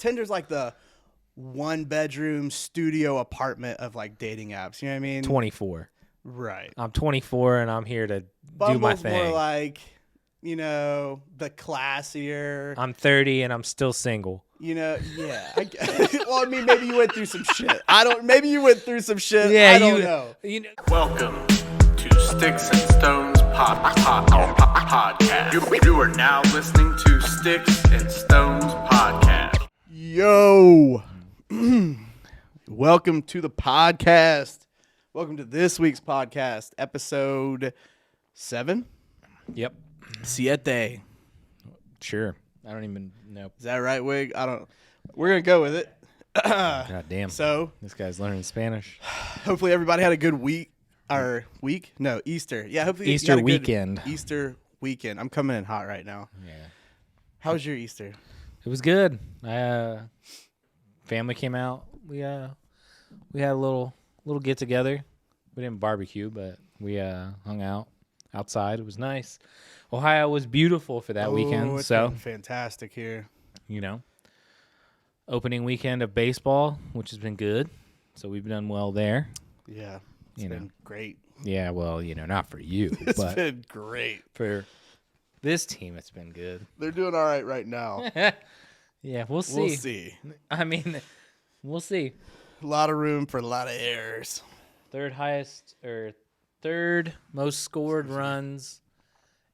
Tinder's like the 1-bedroom studio apartment of like dating apps. You know what I mean? 24. Right. I'm 24 and I'm here to Bumble's do my thing. More like, you know, the classier. I'm 30 and I'm still single. You know, yeah. Well, I mean, maybe you went through some shit. Maybe you went through some shit. Yeah, I don't know. Welcome to Sticks and Stones podcast. You are now listening to Sticks and Stones podcast. Yo. Welcome to the podcast. Welcome to this week's podcast, episode 7. Yep. Siete. Sure. I don't even know. Is that right, Wig? We're going to go with it. God damn. So, this guy's learning Spanish. Hopefully everybody had a good week. Or week? No, Easter. Yeah, hopefully Easter weekend. Easter weekend. I'm coming in hot right now. Yeah. How was your Easter? It was good. Family came out. We had a little get together. We didn't barbecue, but we hung out outside. It was nice. Ohio was beautiful for that weekend. It's so been fantastic here. You know, opening weekend of baseball, which has been good. So we've done well there. Yeah, it's been great. Yeah, well, not for you, It's but been great. for this team, it's been good. They're doing all right now. Yeah, we'll see. We'll see. I mean, we'll see. A lot of room for a lot of errors. Third most scored runs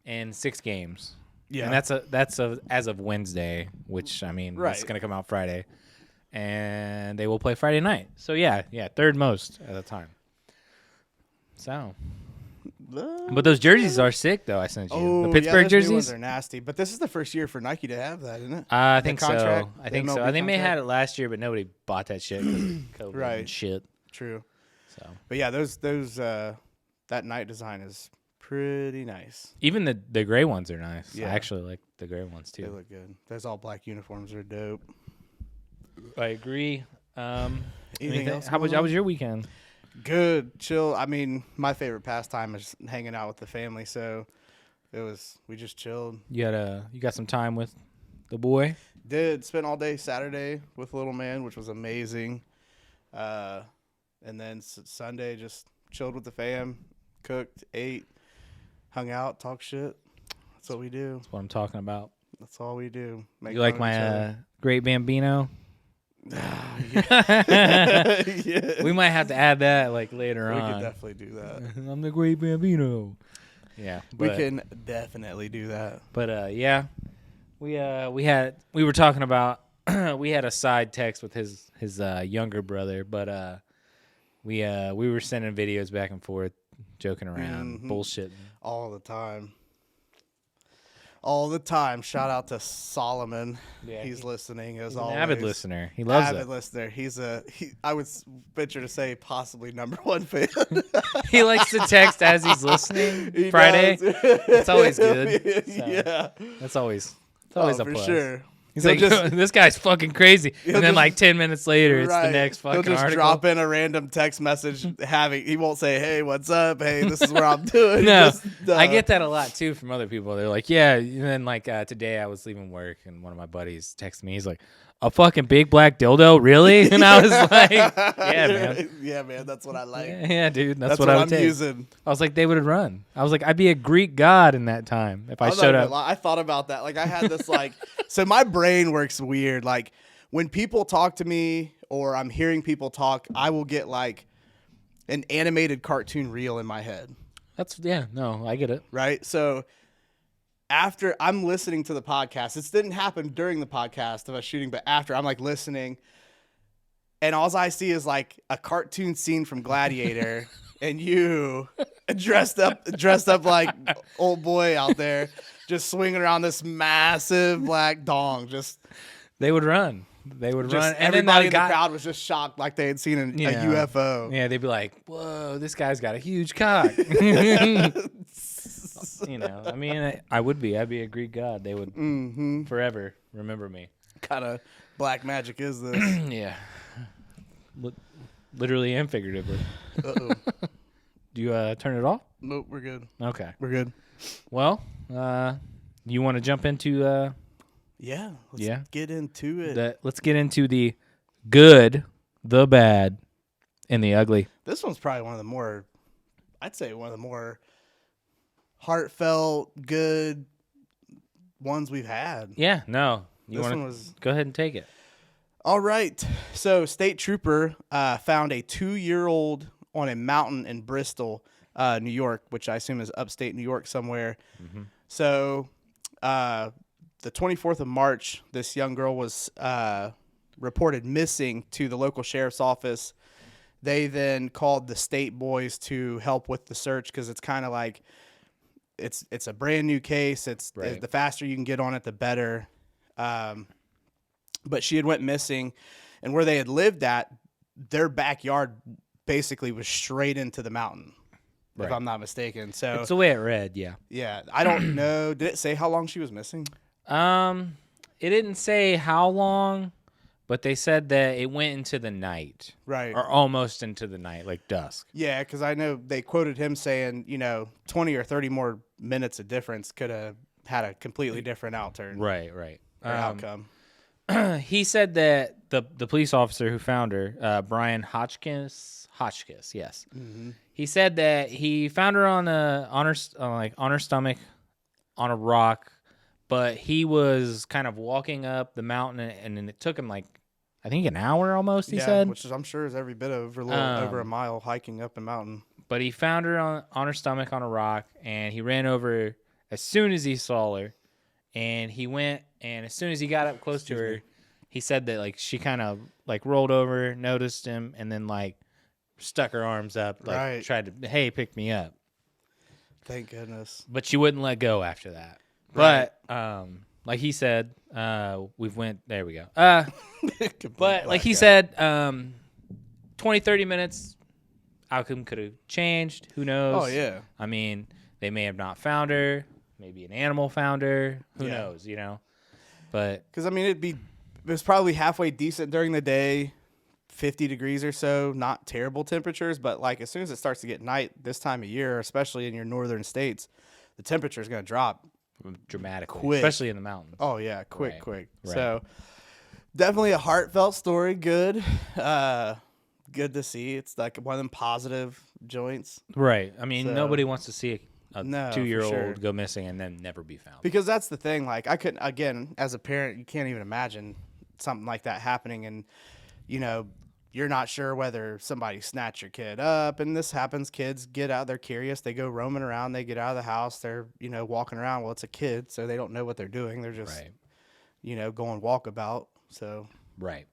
in 6 games. Yeah, And that's as of Wednesday, which I mean, Right. it's going to come out Friday. And they will play Friday night. So yeah, third most at the time. So, but those jerseys are sick though. I sent you the Pittsburgh those jerseys. New ones are nasty, but this is the first year for Nike to have that, isn't it? I think so. contract, I think so. MLB They may have had contract? it last year, but nobody bought that shit because of COVID Right. and shit. True. So But yeah, those that night design is pretty nice. even the gray ones are nice. Yeah. I actually like the gray ones They too. look good. Those all black uniforms are dope. I agree. Anything else? How was your weekend? Good, chill. I mean, my favorite pastime is hanging out with the family. So we just chilled. You got some time with the boy? Spent all day Saturday with little man, which was amazing. And then Sunday just chilled with the fam, cooked, ate, hung out, talk shit. That's what we do. That's what I'm talking about. That's all we do. Make You like fun of each my other. Great Bambino? Yeah. We might have to add that like later We on. could definitely do that. I'm the Great Bambino. Yeah, We can definitely do that. But yeah, we were talking about we had a side text with his younger brother, but we were sending videos back and forth, joking around, bullshitting All the time. All the time. Shout out to Solomon. Yeah, he's listening as He's an always. avid listener. He loves avid it. listener. I would venture to say possibly number 1 fan. He likes to text as he's listening. He Friday. does. It's always good. So, Yeah. That's always a for plus. sure. He's He'll like, just- this guy's fucking crazy. And then just- like 10 minutes later, it's the Right. next fucking He'll just article. drop in a random text message. He won't say, "Hey, what's up? Hey, this is what I'm doing." No, Just, I get that a lot too from other people. They're like, yeah. And then like today I was leaving work and one of my buddies texted me. He's like, a fucking big black dildo, really? And I was like, yeah, man. Yeah, man. That's what I like. Yeah, dude. That's That's what I what would I'm take. using. I was like, they would have run. I was like, I'd be a Greek god in that time if I I'm not showed gonna up. lie, I thought about that. Like I had this so my brain works weird. Like when people talk to me or I'm hearing people talk, I will get like an animated cartoon reel in my head. No, I get it. Right? So after I'm listening to the podcast, this didn't happen during the podcast of us shooting, but after I'm like listening and all I see is like a cartoon scene from Gladiator and you dressed up like old boy out there just swinging around this massive black dong. They would run. And everybody then in that the guy, crowd was just shocked like they had seen a Yeah. UFO. yeah, they'd be like, whoa, this guy's got a huge cock. I mean, I'd be a Greek god. They would forever remember me. Kind of black magic is this? Yeah. Literally and figuratively. Uh-oh. Do you turn it off? Nope, we're good. Okay. We're good. Well, you want to jump into Yeah. Let's get into it. Let's get into the good, the bad, and the ugly. This one's probably one of the more, I'd say one of the more heartfelt, good ones we've had. Yeah, no. You This want one was... Go ahead and take it. All right. So, state trooper found a 2-year-old on a mountain in Bristol, New York, which I assume is upstate New York somewhere. Mm-hmm. So, the 24th of March, this young girl was reported missing to the local sheriff's office. They then called the state boys to help with the search because it's kind of like it's a brand new case. It's the faster you can get on it, the better. But she had went missing, and where they had lived at, their backyard basically was straight into the mountain, if I'm not mistaken. So it's the way it read, yeah. Yeah, I don't know. Did it say how long she was missing? It didn't say how long, but they said that it went into the night. Right. Or almost into the night, like dusk. Yeah, because I know they quoted him saying, 20 or 30 more minutes of difference could have had a completely different outturn. Right. Or outcome. He said that the police officer who found her, Brian Hotchkiss, yes. Mm-hmm. He said that he found her on her stomach on a rock, but he was kind of walking up the mountain, and it took him I think an hour almost. He said, which I'm sure is every bit of over a mile hiking up a mountain. But he found her on her stomach on a rock, and he ran over as soon as he saw her, and he went, and as soon as he got up close to her, he said that she kind of rolled over, noticed him, and then stuck her arms up, tried to, hey, pick me up. Thank goodness. But she wouldn't let go after that. Right. But like he said, we've went, there we go. But like he said, 20, 30 minutes, outcome could have changed. Who knows? Oh, yeah. I mean, they may have not found her. Maybe an animal found her. Who knows, But because it was probably halfway decent during the day, 50 degrees or so, not terrible temperatures. But as soon as it starts to get night this time of year, especially in your northern states, the temperature is going to drop dramatically, quick. Especially in the mountains. Oh yeah, quick. Right. So definitely a heartfelt story. Good to see. It's one of them positive joints. Right. I mean, nobody wants to see a 2-year-old go missing and then never be found. Because that's the thing. I couldn't, again, as a parent, you can't even imagine something like that happening. And, you're not sure whether somebody snatched your kid up. And this happens. Kids get out. They're curious. They go roaming around. They get out of the house. They're, walking around. Well, it's a kid, so they don't know what they're doing. They're just, going walkabout. So. Right.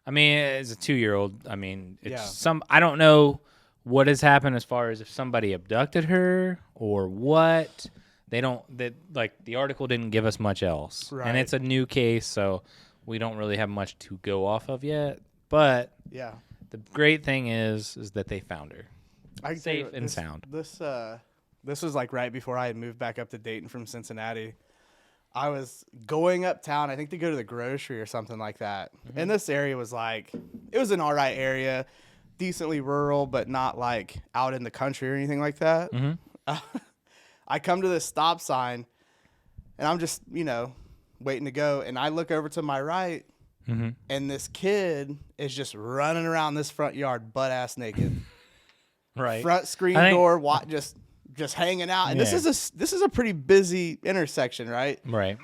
I mean, as a 2-year-old, it's I don't know what has happened as far as if somebody abducted her or what. The article didn't give us much else. Right. And it's a new case, so we don't really have much to go off of yet. But the great thing is that they found her. Safe and sound. This was right before I had moved back up to Dayton from Cincinnati. I was going uptown, I think to go to the grocery or something like that. Mm-hmm. And this area was it was an all right area, decently rural, but not out in the country or anything like that. Mm-hmm. I come to this stop sign, and I'm just, waiting to go. And I look over to my right, mm-hmm. and this kid is just running around this front yard butt-ass naked. Right. Front screen door, just hanging out. And this is a pretty busy intersection, right? Right.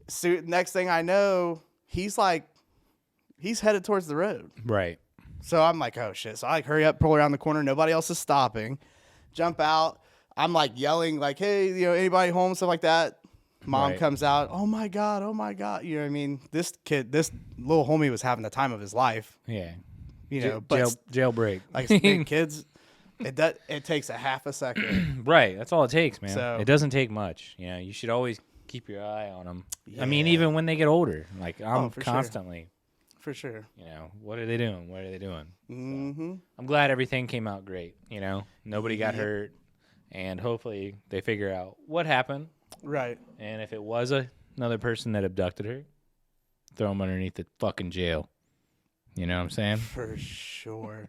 So next thing I know, he's headed towards the road. Right. So I'm oh shit. So I hurry up, pull around the corner. Nobody else is stopping. Jump out. I'm yelling hey, anybody home? Stuff like that. Mom comes out. Oh my God. You know what I mean? This little homie was having the time of his life. Yeah. But jailbreak. Kids, it takes a half a second. Right. That's all it takes, man. So, it doesn't take much. You should always keep your eye on them. Yeah. I mean, even when they get older, I'm constantly. For sure. What are they doing? What are they doing? Mm-hmm. So, I'm glad everything came out great. Nobody got hurt, and hopefully they figure out what happened. Right. And if it was another person that abducted her, throw them underneath the fucking jail. You know what I'm saying? For sure.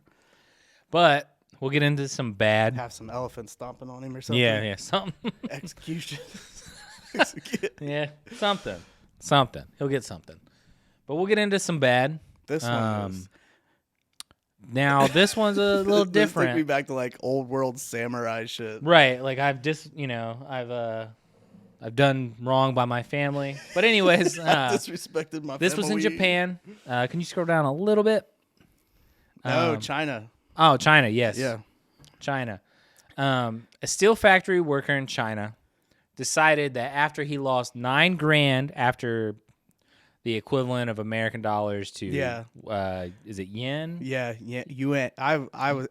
But we'll get into some bad. Have some elephant stomping on him or something. Yeah, something. Execution. Yeah, something. Something. He'll get something. But we'll get into some bad. This one is. Now, this one's a little This took me different. back to like old world samurai shit. Right. Like, I've done wrong by my family. But anyways, Disrespected my this was in family. Japan. Can you scroll down a little bit? No, China. Oh, China. Yes. Yeah. China. A steel factory worker in China decided that after he lost $9,000 after the equivalent of American dollars to is it yen? Yeah, yuan.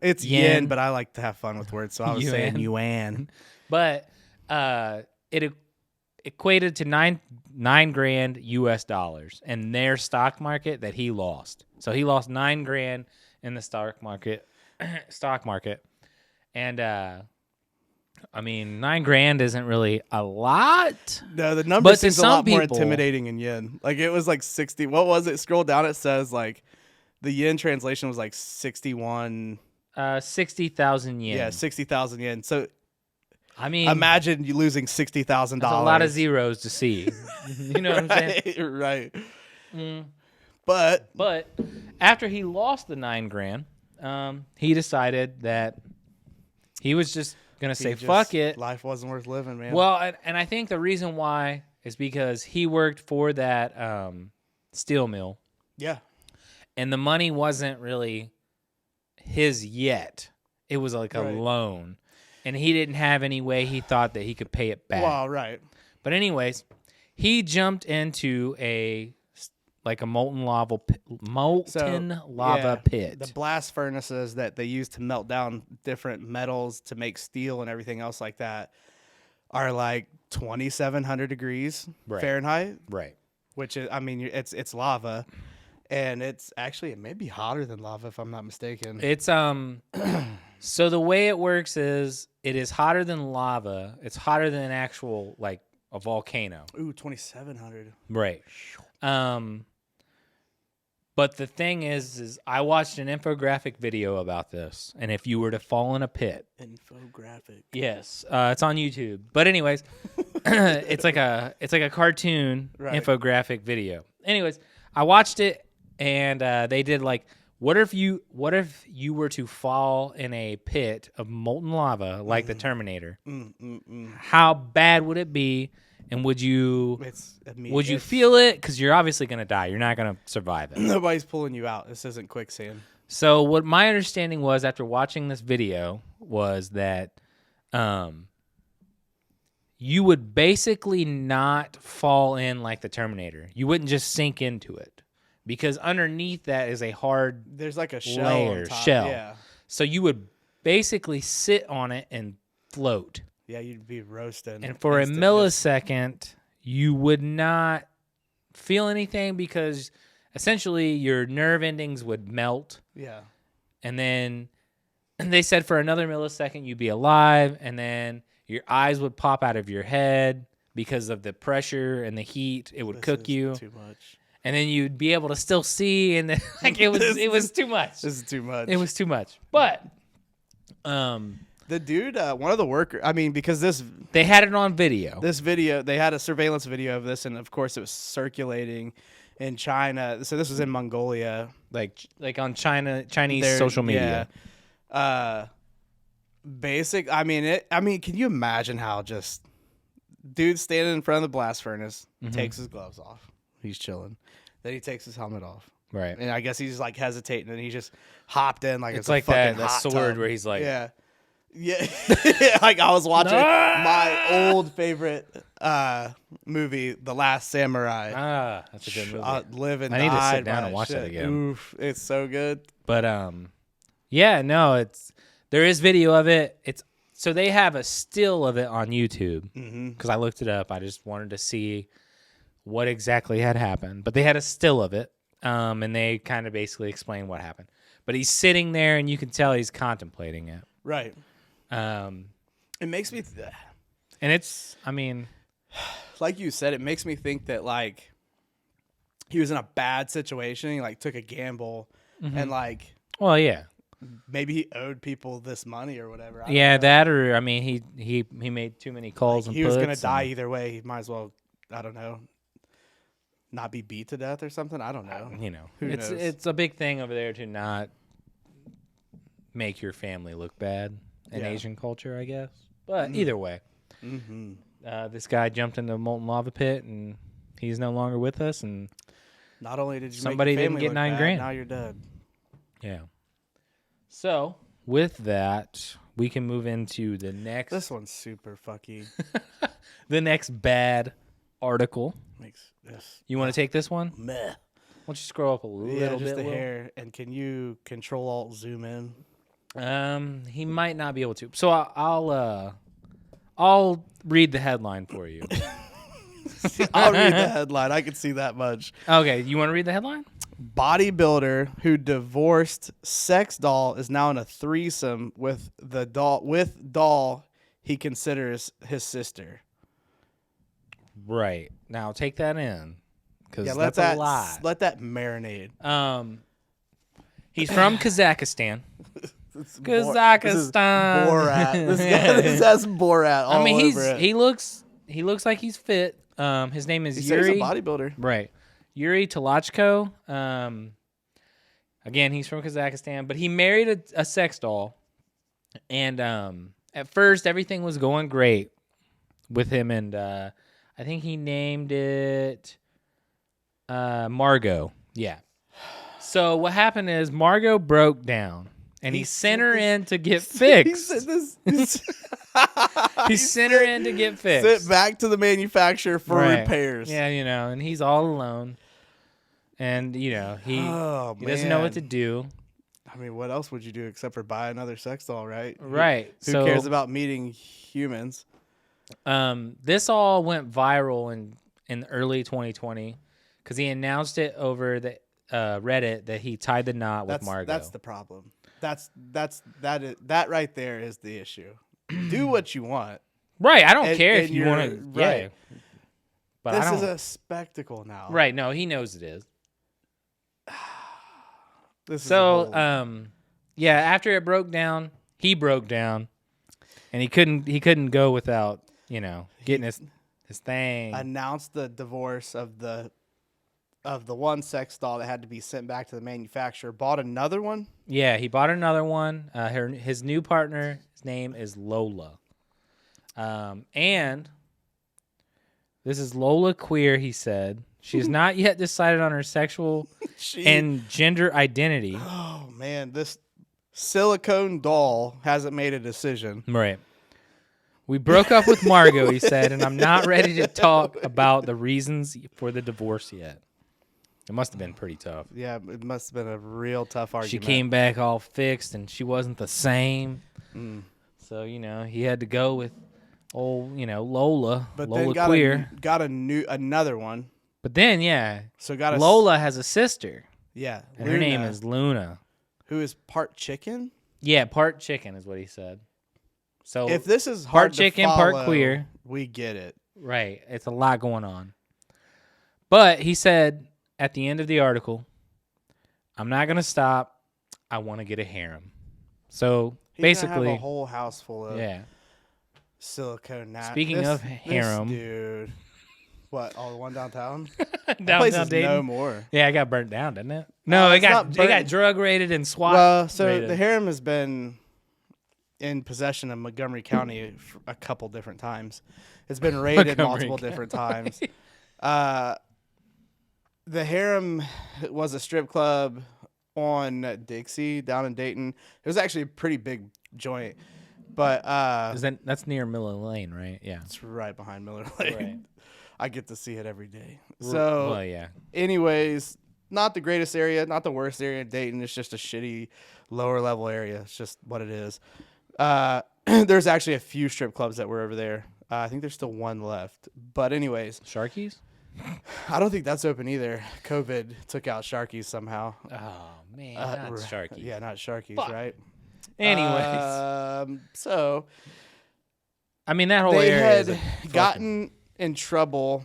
It's Yen. yen, but I like to have fun with words, so I was saying yuan. But it equated to $9,000 US dollars in their stock market that he lost. So he lost $9,000 in the stock market. And I mean, $9,000 isn't really a lot. No, the number But to seems a some lot more people- intimidating in yen. Like it was like 60. What was it? Scroll down. It says like the yen translation was like 61. 60,000 yen. Yeah, 60,000 yen. So I mean, imagine you losing $60,000. that's a lot of zeros to see. You know what I'm saying? Right. Mm. But But after he lost the $9,000, he decided that he was just gonna say, "Fuck it." Life wasn't worth living, man. Well, and I think the reason why is because he worked for that steel mill, yeah. and the money wasn't really his yet. It was like a Right. loan, and he didn't have any way he thought that he could pay it back. Well, right. But anyways, he jumped into a molten lava pit. The blast furnaces that they use to melt down different metals to make steel and everything else like that are like 2,700 degrees Right. Fahrenheit, Right. which is, I mean, it's lava, and it may be hotter than lava if I'm not mistaken. It's so the way it works is it is hotter than lava. It's hotter than an actual like a volcano. Ooh, 2,700. Right. But the thing is I watched an infographic video about this, and if you were to fall in a pit, Infographic. yes, it's on YouTube. But anyways, it's like a cartoon Right. infographic video. Anyways, I watched it, and they did like, what if you were to fall in a pit of molten lava like the Terminator? How bad would it be? And would you feel it? Because you're obviously going to die. You're not going to survive it. Nobody's pulling you out. This isn't quicksand. So what my understanding was after watching this video was that you would basically not fall in like the Terminator. You wouldn't just sink into it. Because underneath that is a hard There's like a shell layer, on top. shell. Yeah. So you would basically sit on it and float. Yeah, you'd be roasting. And for a instantly. millisecond, you would not feel anything because essentially your nerve endings would melt. Yeah. And then they said for another millisecond, you'd be alive. And then your eyes would pop out of your head because of the pressure and the heat. It would cook you. Too much. And then you'd be able to still see. And then, like it was too much. This is too much. It was too much. But the dude, one of the workers, I mean, because they had it on video. this video, they had a surveillance video of this, and of course it was circulating in China. So this was in Mongolia. like on Chinese Their- social media. Yeah. I mean, can you imagine how just dude standing in front of the blast furnace, takes his gloves off. He's chilling. Then he takes his helmet off. Right. And I guess he's like hesitating, and he just hopped in like It's a like fucking that hot sword tub. where he's like, Yeah. Yeah. Like I was watching my old favorite movie, The Last Samurai. that's a good movie. Live and I need to die sit down by and watch that shit. again. Oof, it's so good. But yeah, no, there is video of it. So they have a still of it on YouTube because I looked it up. I just wanted to see what exactly had happened. But they had a still of it, and they kind of basically explain what happened. But he's sitting there, and you can tell he's contemplating it. Right. It makes me, And it's, I mean, like you said, it makes me think that like he was in a bad situation. He like took a gamble, and like well, yeah. maybe he owed people this money or whatever. I don't Yeah, know. that or, I mean, he made too many calls and He was puts gonna die and- either way. He might as well, I don't know, not be beat to death or something. I don't know. Who knows? It's a big thing over there to not make your family look bad in Asian culture, I guess. But either way, this guy jumped into a molten lava pit, and he's no longer with us. And not only did you somebody make your didn't family get look $9 bad, grand. now you're dead. Yeah. So with that, we can move into the next. This one's super fucky. The next bad article. Makes this. You want to take this one? Meh. Why don't you scroll up a little just bit? a hair. And can you Control Alt zoom in? He might not be able to. So I'll read the headline for you. I'll read the headline. I can see that much. Okay, you want to read the headline? Bodybuilder who divorced sex doll is now in a threesome with doll he considers his sister. Right. Now take that in, because let that's a lot. Let that marinate. He's from Kazakhstan. Kazakhstan. Borat. This has Borat all over it. he looks like he's fit. His name is Yuri. He's a bodybuilder. Right. Yuri Talachko. Again, he's from Kazakhstan, but he married a sex doll. And at first, everything was going great with him. And I think he named it Margot. Yeah. So what happened is Margot broke down. And he sent her in to get fixed. He sent her in to get fixed. Sent back to the manufacturer for repairs. Yeah, and he's all alone. And, he doesn't know what to do. I mean, what else would you do except for buy another sex doll, right? Right. Who cares about meeting humans? This all went viral in early 2020 because he announced it over the Reddit that he tied the knot with Margot. That's the problem. That right there is the issue. Do what you want. Right. I don't care if you want to. Right. Yeah. But this is a spectacle now. Right. No, he knows it is. After it broke down, he broke down, and he couldn't go without getting his thing. Announced the divorce of the one sex doll that had to be sent back to the manufacturer. Bought another one. Yeah, he bought another one. His new partner, his name is Lola. And this is Lola Queer, he said. She has not yet decided on her sexual and gender identity. Oh, man. This silicone doll hasn't made a decision. Right. We broke up with Margot, he said, and I'm not ready to talk about the reasons for the divorce yet. It must have been pretty tough. Yeah, it must have been a real tough argument. She came back all fixed, and she wasn't the same. So, he had to go with Lola. But Lola then Queer. got another one. But then, yeah. So Lola has a sister. Yeah. And her name is Luna. Who is part chicken? Yeah, part chicken is what he said. So if this is part hard chicken, to follow, part queer. We get it. Right. It's a lot going on. But he said at the end of the article, I'm not going to stop. I want to get a harem. So basically, have a whole house full of silicone napkins. Speaking of harem, this dude. What? Oh, the one downtown? Downtown place is Dayton? no more. Yeah, it got burnt down, didn't it? No, it got drug raided and SWAT. Well, so raided. the harem has been in possession of Montgomery County a couple different times. It's been raided multiple different times. The harem was a strip club on Dixie down in Dayton. It was actually a pretty big joint, but that's near Miller Lane, right? Yeah, it's right behind Miller Lane. Right. I get to see it every day. So, well, yeah. Anyways, not the greatest area, not the worst area in Dayton. It's just a shitty lower level area. It's just what it is. There's actually a few strip clubs that were over there. I think there's still one left. But anyways. Sharky's? I don't think that's open either. COVID took out Sharky's somehow. Oh, man. Not Sharky's. Yeah, not Sharky's, right? Anyways. So. I mean, that whole area had gotten in trouble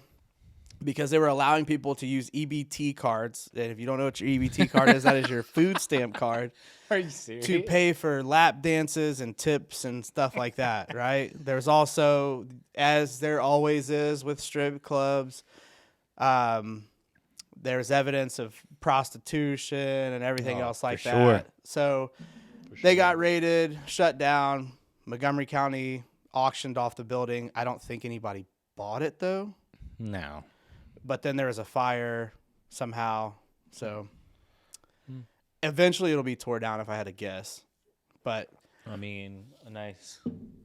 because they were allowing people to use EBT cards. And if you don't know what your EBT card is, that is your food stamp card. Are you serious? To pay for lap dances and tips and stuff like that, right? There's also, as there always is with strip clubs, there's evidence of prostitution and everything else like that. sure. So they got raided, shut down. Montgomery County auctioned off the building. I don't think anybody bought it though. No. But then there was a fire somehow. So eventually it'll be tore down if I had to guess. But I mean, a nice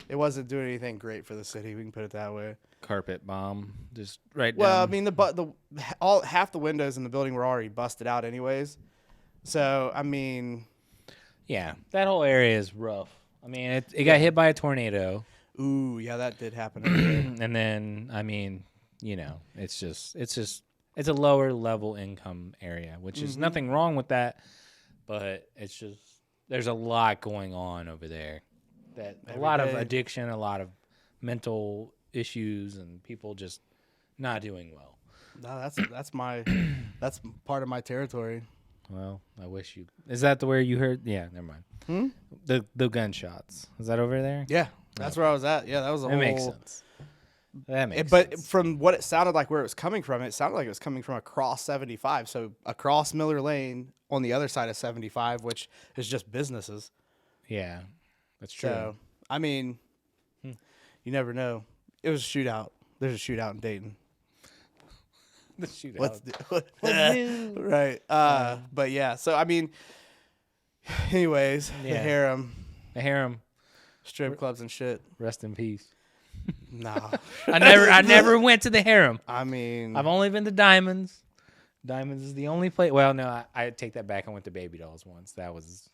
it wasn't doing anything great for the city. We can put it that way. carpet bomb just right Well, I down. mean, half the windows in the building were already busted out anyways. So, I mean, Yeah, that whole area is rough. I mean, it got hit by a tornado. ooh, yeah, that did happen. Over there. And then, I mean, it's a lower level income area, which is nothing wrong with that, but it's just there's a lot going on over there. A lot of addiction, a lot of mental issues, and people just not doing well. No, that's part of my territory. Well, I wish you. Is that where you heard? Yeah, never mind. The gunshots. Is that over there? Yeah, that's where I was at. Yeah, that was a That whole. makes sense. That makes But sense. from what it sounded like, where it was coming from, it sounded like it was coming from across 75. So across Miller Lane on the other side of 75, which is just businesses. Yeah, that's true. So, I mean, you never know. It was a shootout. There's a shootout in Dayton. The shootout. What's new? Right. But yeah, so I mean, anyways, the Yeah. harem, The harem. strip clubs and shit. Rest in peace. Nah. I never went to the harem. I mean, I've only been to Diamonds. Diamonds is the only place. Well, no, I take that back. I went to Baby Dolls once. That was,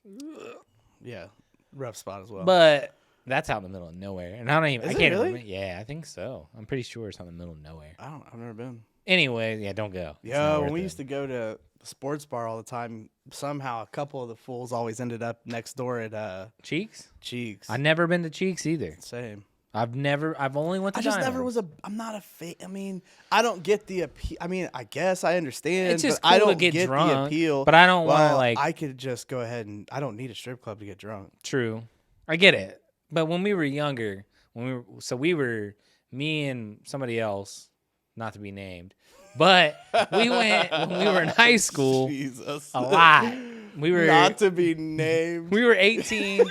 yeah, rough spot as well. but that's out in the middle of nowhere. And I don't even. Is I it can't really? remember. Yeah, I think so. I'm pretty sure it's out in the middle of nowhere. I've never been. Anyway, yeah, don't go. It's not Yeah, when worth we it. used to go to the sports bar all the time, somehow a couple of the fools always ended up next door at Cheeks. Cheeks. I never been to Cheeks either. Same. I've only went to. I just never Diamonds. was I'm not a I mean, I don't get the appeal. I mean, I guess I understand. It's just but I cool to don't get the drunk, appeal. but I don't wanna, Well, like- I could just go ahead and I don't need a strip club to get drunk. True, I get it. But when we were younger, we were me and somebody else, not to be named, but we went when we were in high school Jesus. a lot. We were Not to be named. we were 18,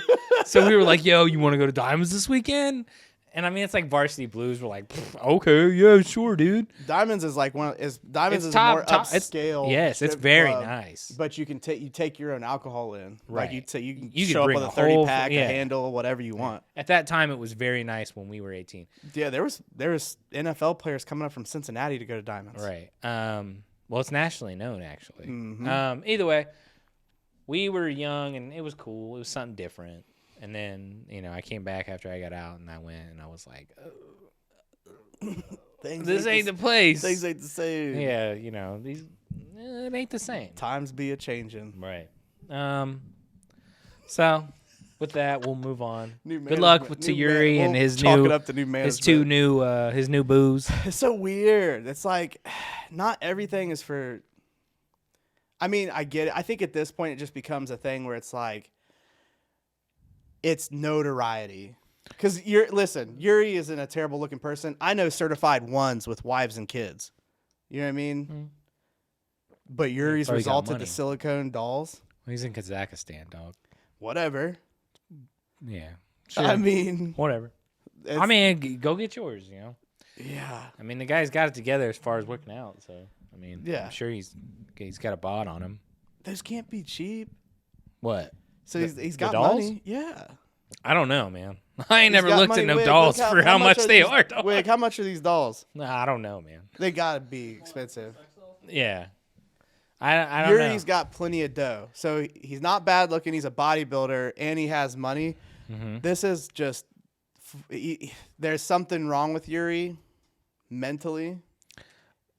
so we were like, "Yo, you want to go to Diamonds this weekend?" And I mean, it's like Varsity Blues. We're like, "Okay, yeah, sure, dude." Diamonds is like Diamonds It's is top- more top- upscale. Yes, it's strip very club, nice. But you can take your own alcohol in. Like Right. you can You could show up bring with a a 30 whole- pack, yeah. a handle, whatever you want. At that time, it was very nice when we were 18. Yeah, there was NFL players coming up from Cincinnati to go to Diamonds. Right. Well, it's nationally known, actually. Mhm. Either way, we were young and it was cool. It was something different. And then, I came back after I got out and I went and I was like, this ain't the place. Things ain't the same. Yeah, these it ain't the same. Times be a changing. Right. So with that, we'll move on. New Good luck management. to New Yuri man- and we'll his chalk new it up to new management. his new booze. It's so weird. It's like not everything is for. I mean, I get it. I think at this point it just becomes a thing where it's like it's notoriety. Because Yuri isn't a terrible looking person. I know certified ones with wives and kids. You know what I mean? But Yuri's Probably got resulted money. to silicone dolls. He's in Kazakhstan, dog. Whatever. Yeah. I mean, Whatever. it's- I mean, go get yours, yeah. I mean, the guy's got it together as far as working out, so I mean, Yeah. I'm sure he's got a bod on him. Those can't be cheap. What? So he's the got dolls? money. Yeah. I don't know, man. I ain't He's never got looked money. at no Wig, dolls look for how much are they these- are. Dog. Wig, how much are these dolls? Nah, I don't know, man. They gotta be expensive. Yeah, I don't Yuri's know. got plenty of dough, so he's not bad looking. He's a bodybuilder and he has money. Mm-hmm. This is just there's something wrong with Yuri mentally.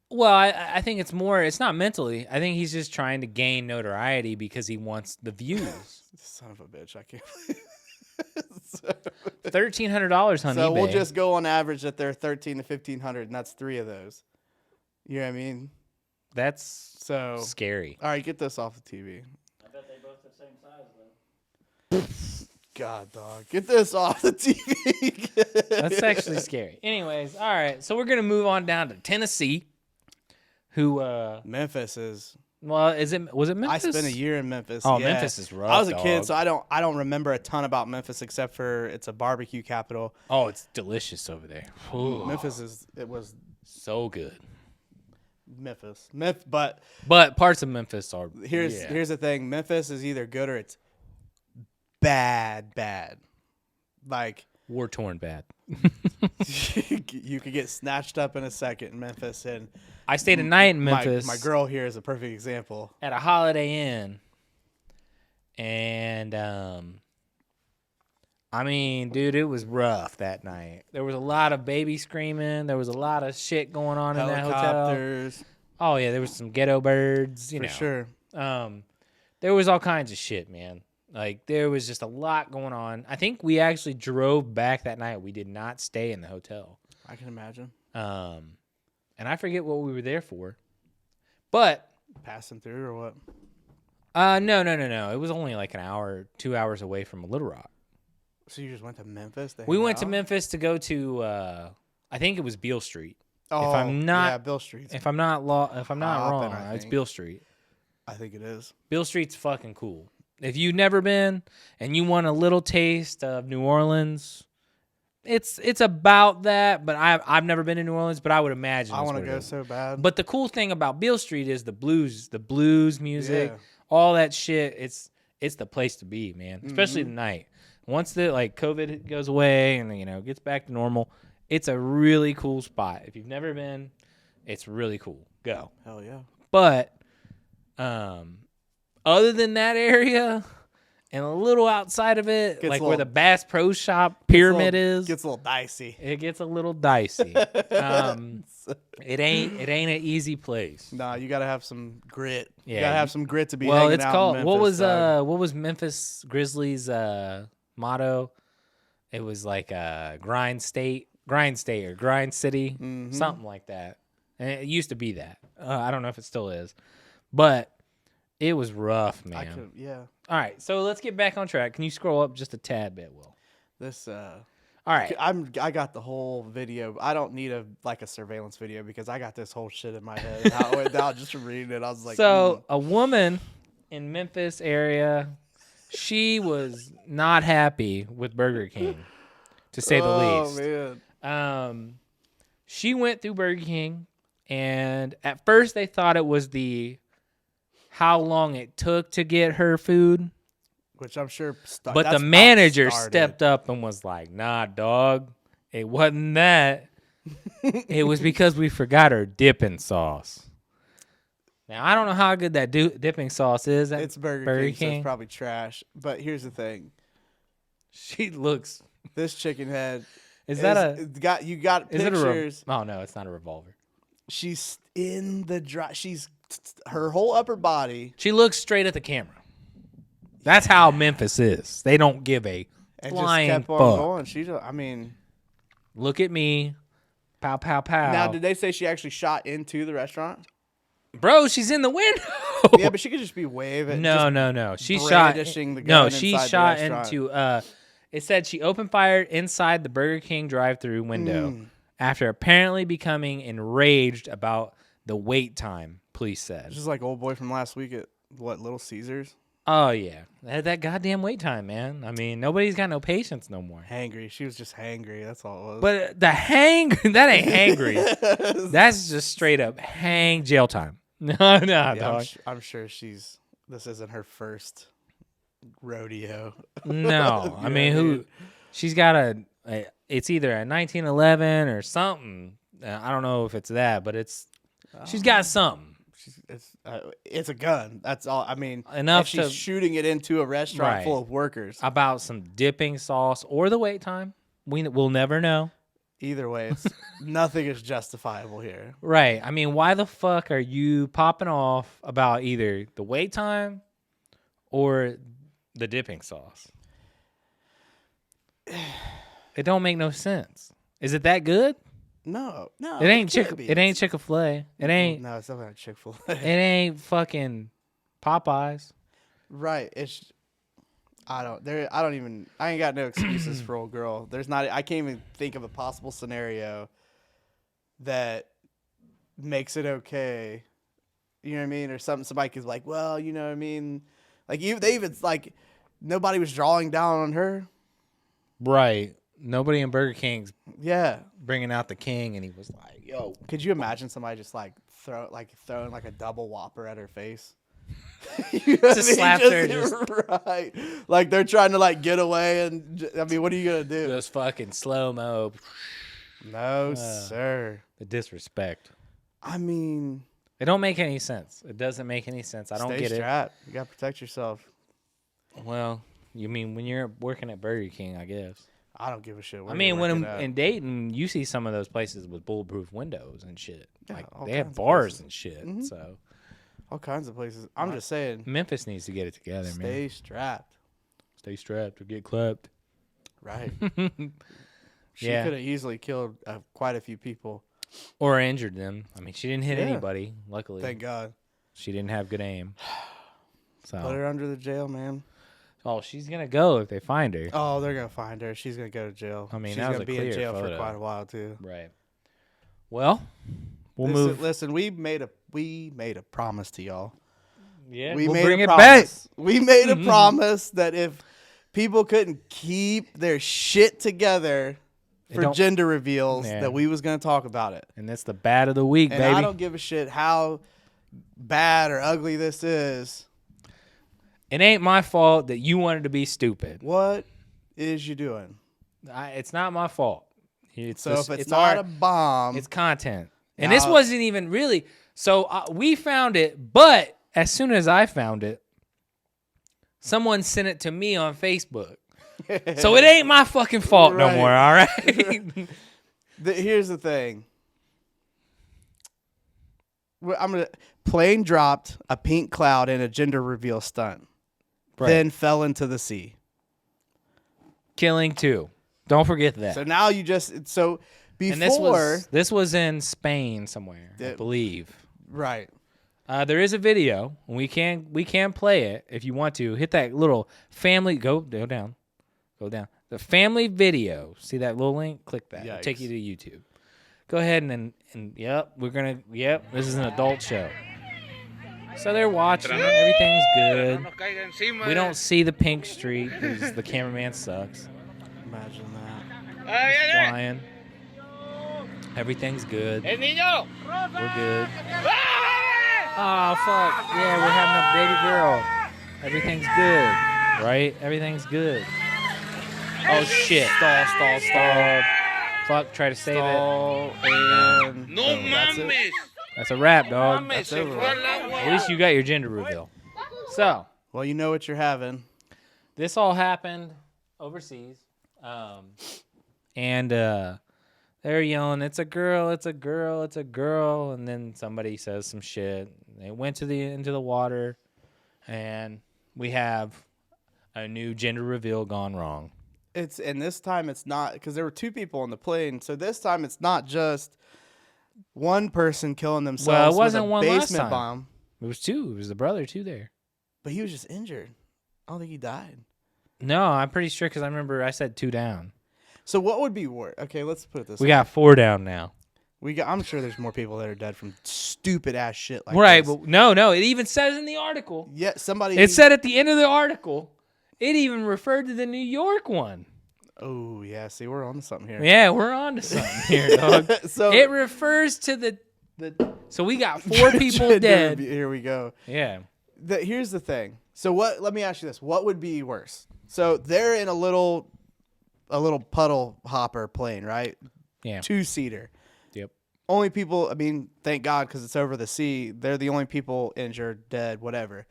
Well, I think it's more. It's not mentally. I think he's just trying to gain notoriety because he wants the views. Son of a bitch, I can't. $1,300 on So eBay. we'll just go on average that they're 1,300 to 1,500, and that's 3 of those. You know what I mean? That's So scary. all right, get this off the TV. I bet they both the same size though. God, dog, get this off the TV. That's actually scary. Anyways, all right. So we're gonna move on down to Tennessee. Who? Memphis is. Well, was it I Memphis? spent a year in Memphis. Oh, yeah. Memphis is rough. I was a kid, dog. so I don't remember a ton about Memphis except for it's a barbecue capital. Oh, it's delicious over there. Ooh, Memphis was so good. Memphis. But parts of Memphis are. Here's the thing. Memphis is either good or it's bad. Like War torn bad. you could get snatched up in a second in Memphis, and I stayed a night in Memphis. My girl here is a perfect example. At a Holiday Inn, and I mean, dude, it was rough that night. There was a lot of baby screaming. There was a lot of shit going on in that hotel. Helicopters. Oh yeah, there was some ghetto birds. You For know, sure. There was all kinds of shit, man. Like, there was just a lot going on. I think we actually drove back that night. We did not stay in the hotel. I can imagine. And I forget what we were there for. But Passing through or what? no. It was only like an hour, 2 hours away from Little Rock. So you just went to Memphis? We went to Memphis to go to I think it was Beale Street. Oh, if I'm not yeah, Beale Street. If I'm not wrong, I it's think. Beale Street. I think it is. Beale Street's fucking cool. If you've never been and you want a little taste of New Orleans, it's about that. But I've never been to New Orleans, but I would imagine I want to go so bad. But the cool thing about Beale Street is the blues music, Yeah. all that shit. It's the place to be, man. Especially Mm-hmm. tonight. Once the COVID goes away and gets back to normal, it's a really cool spot. If you've never been, it's really cool. Go. Hell yeah. But other than that area and a little outside of it, like where the Bass Pro Shop pyramid is, Gets a little dicey. it gets a little dicey. It ain't an easy place. Nah, you gotta have some grit. Yeah, You gotta have some grit to be Well, hanging it's out called in what Memphis, dog. was Memphis Grizzlies motto? It was like grind state or grind city, something like that. And it used to be that. I don't know if it still is, but it was rough, man. Yeah. All right, so let's get back on track. Can you scroll up just a tad bit, Will? This All right. I got the whole video. I don't need a surveillance video because I got this whole shit in my head. And how it went down just from reading it. I was like, So a woman in Memphis area, she was not happy with Burger King, to say the least. Man. She went through Burger King, and at first they thought it was how long it took to get her food. Which I'm sure. But the manager stepped up and was like, "Nah, dog, it wasn't that. It was because we forgot our dipping sauce." Now, I don't know how good that dipping sauce is. It's Burger King. So it's probably trash. But here's the thing. She looks. This chicken head. You got pictures. Oh no, it's not a revolver. She's in the dry. Her whole upper body. She looks straight at the camera. That's how Memphis is. They don't give a And flying just kept on fuck. going. I mean, Look at me. Pow, pow, pow. now did they say she actually shot into the restaurant? Bro, she's in the window. Yeah, but she could just be waving. No. She shot. brandishing the No, gun she inside the shot restaurant. into. It said she opened fire inside the Burger King drive-through window after apparently becoming enraged about the wait time. Police said. Just like old boy from last week at Little Caesars. Oh yeah, that goddamn wait time, man. I mean, nobody's got no patience no more. Hangry. She was just hangry. That's all it was. But that ain't hangry. That's just straight up jail time. No, yeah, dog. I'm sure this isn't her first rodeo. No, I You mean, know what I mean? she's got it's either a 1911 or something. I don't know if it's that, but she's got something. It's a gun. That's all. I mean, Enough if she's to- shooting it into a restaurant Right. full of workers. About some dipping sauce or the wait time. We'll never know. Either way, nothing is justifiable here. Right. I mean, why the fuck are you popping off about either the wait time or the dipping sauce? It don't make no sense. Is it that good? No, It ain't can't be. It ain't Chick-fil-A. It ain't. No, it's definitely not Chick-fil-A. It ain't fucking Popeyes. Right. I ain't got no excuses for old girl. I can't even think of a possible scenario that makes it okay. You know what I mean? Or something. Somebody is like, well, you know what I mean? Like they even like nobody was drawing down on her. Right. Nobody in Burger King's Yeah. bringing out the king, and he was like, "Yo." Could you imagine somebody just like throwing like a double Whopper at her face? You know what Just slaps her, right. Like they're trying to like get away, and I mean, what are you gonna do? Just fucking slow mo. No, sir. The disrespect. I mean, It don't make any sense. It doesn't make any sense. I don't stay get strapped. You gotta protect yourself. it. Well, you mean when you're working at Burger King, I guess. I don't give a shit. I mean, when in Dayton, you see some of those places with bulletproof windows and shit. Yeah, Like all they have kinds of bars places. and shit. Mhm. So all kinds of places. I'm just saying, Memphis needs to get it together, man. stay strapped. Stay strapped or get clapped. Right. She Yeah. could have easily killed quite a few people. Or injured them. I mean, she didn't hit Yeah. anybody. Luckily, Thank God. she didn't have good aim. Put So, her under the jail, man. she's gonna go if they find her. Oh, they're gonna find her. She's gonna go to jail. I mean, she's that was gonna a be in clear jail photo. for quite a while too. Right. Well, we'll move. Listen, we made a promise to y'all. Yeah, We we'll made bring a it back. promise. We made a promise that if people couldn't keep their shit together for don't- gender reveals, Yeah. that we was gonna talk about it. And that's the bad of the week, And baby. I don't give a shit how bad or ugly this is. It ain't my fault that you wanted to be stupid. What is you doing? It's not my fault. It's So just- if it's not a bomb, it's content. And this Now- wasn't even really. So we found it, but as soon as I found it, someone sent it to me on Facebook. So it ain't my fucking fault no Right. more, all right? Here's the thing. Plane dropped a pink cloud in a gender reveal stunt, then fell into the sea. Killing 2. Don't forget that. So now you just before And this was in Spain somewhere, I It- believe. right. There is a video. We can play it if you want to. Hit that little family. Go down. The family video. See that little link? Click that. It'll take you to YouTube. Go ahead and yep. This is an adult show. So they're watching. Everything's good. We don't see the pink streak because the cameraman sucks. Imagine that. Flying. Everything's good. We're good. Oh, fuck. Yeah, we're having a baby girl. Everything's good. Right? Everything's good. Oh, shit. Stall. Fuck, try to save it. And that's it. That's a wrap, dog. That's over. At least you got your gender reveal. So, Well, you know what you're having. this all happened overseas. And they're yelling, it's a girl, it's a girl, it's a girl. And then somebody says some shit. They went into the water, and we have a new gender reveal gone wrong. And this time it's not, because there were 2 people on the plane. So this time it's not just one person killing themselves. Well, it wasn't with a one last basement time. bomb. It was 2. It was the brother, too, there. But he was just injured. I don't think he died. No, I'm pretty sure because I remember I said 2 down. So what would be worse? Okay, let's put it this We way. got 4 down now. I'm sure there's more people that are dead from stupid ass shit like Right, this. but no, it even says in the article. Yeah, somebody. It said at the end of the article, it even referred to the New York one. Oh yeah, see, we're on to something here. Yeah, we're on to something here, dog. So It refers to the. So we got 4 people Gender dead. review- Here we go. Yeah. Here's the thing. So what? Let me ask you this: what would be worse? So they're in a little puddle hopper plane, right? Yeah. 2-seater. Yep. Only people. I mean, thank God, because it's over the sea. They're the only people injured, dead, whatever.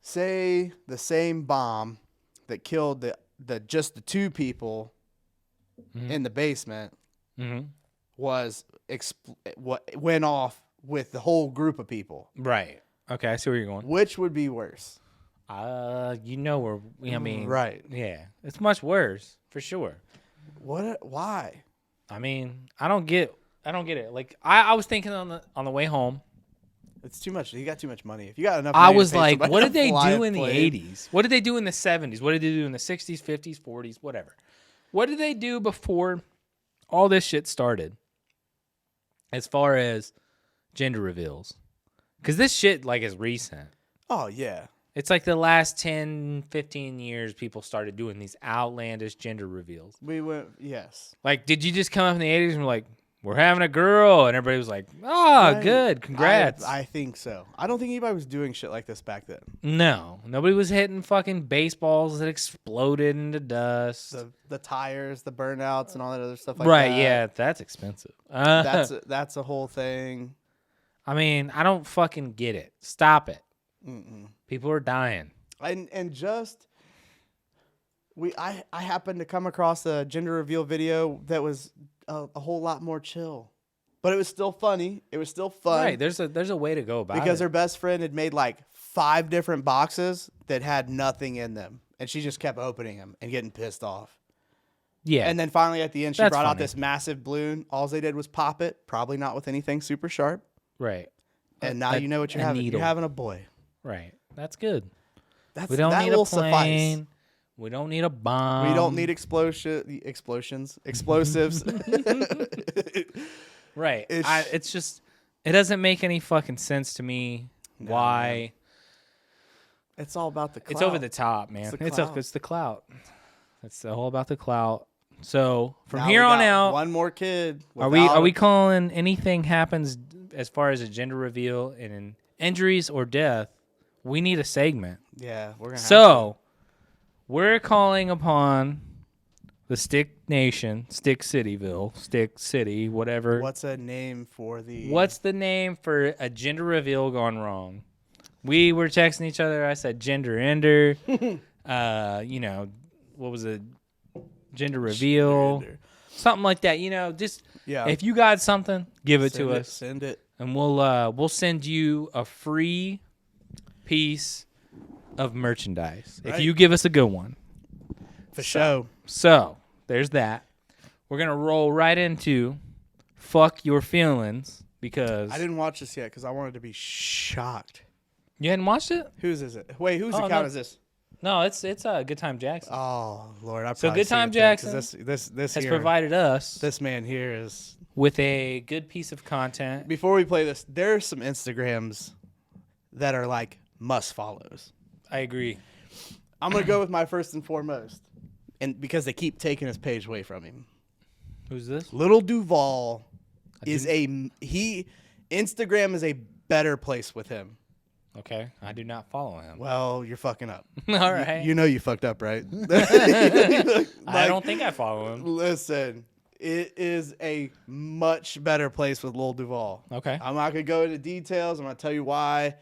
Say the same bomb that killed just the 2 people in the basement Mm-hmm. was what went off with the whole group of people. Right. Okay, I see where you're going. Which would be worse? You know where. I mean. Right. Yeah, it's much worse for sure. What? Why? I mean, I don't get it. Like I was thinking on the way home. It's too much. You got too much money. If you got enough, I money was to pay like, somebody what to did they fly do a in the plane? 80s? What did they do in the 70s? What did they do in the 60s, 50s, 40s, whatever? What did they do before all this shit started? as far as gender reveals. Because this shit, like, is recent. Oh, yeah. It's like the last 10, 15 years people started doing these outlandish gender reveals. We went, yes. Like, did you just come up in the 80s and were like, we're having a girl? And everybody was like, oh, Right. good. Congrats. I think so. I don't think anybody was doing shit like this back then. No. Nobody was hitting fucking baseballs that exploded into dust. The tires, the burnouts, and all that other stuff like right, that. yeah. That's expensive. That's a whole thing. I mean, I don't fucking get it. Stop it. Mm-mm. People are dying. And just I happened to come across a gender reveal video that was a whole lot more chill, but it was still funny. It was still fun. Right, there's a way to go about it. Because her best friend had made like 5 different boxes that had nothing in them, and she just kept opening them and getting pissed off. Yeah. And then finally at the end, she That's brought out funny. this massive balloon. All they did was pop it, probably not with anything super sharp. Right. And now you know what you're a having. needle. You're having a boy. Right. That's good. That We don't need a will plane. suffice. We don't need a bomb. We don't need explosives. Right. It's- It's just, it doesn't make any fucking sense to me why. It's all about the clout. It's over the top, man. the It's clout. it's the clout. It's all about the clout. So from Now here we on got out, one more kid. are we calling anything happens as far as a gender reveal and in injuries or death? We need a segment. Yeah, we're gonna. So we're calling upon the Stick Nation, Stick Cityville, Stick City, whatever. What's a name for the? What's the name for a gender reveal gone wrong? We were texting each other. I said gender ender. What was it? Gender reveal. Something like that. Just Yeah. if you got something, give it Send to it, us. Send it. And we'll send you a free piece of merchandise if Right. you give us a good one. For show. So there's that. We're gonna roll right into fuck your feelings because I didn't watch this yet because I wanted to be shocked. you hadn't watched it. Whose is it? Wait, whose Oh, account no. is this? No, it's Good Time Jackson Oh Lord, I So probably Good Time seen it then, 'cause Jackson This has here, provided us This man here is. with a good piece of content. Before we play this, there are some Instagrams that are like must follows. I agree. I'm gonna go with my first and foremost, and because they keep taking his page away from him. Who's this? Little Duval Instagram is a better place with him. Okay, I do not follow him. Well, you're fucking up. All right. You know you fucked up, right? I don't think I follow him. Listen, it is a much better place with Lil Duval. Okay. I'm not gonna go into details. I'm gonna tell you why.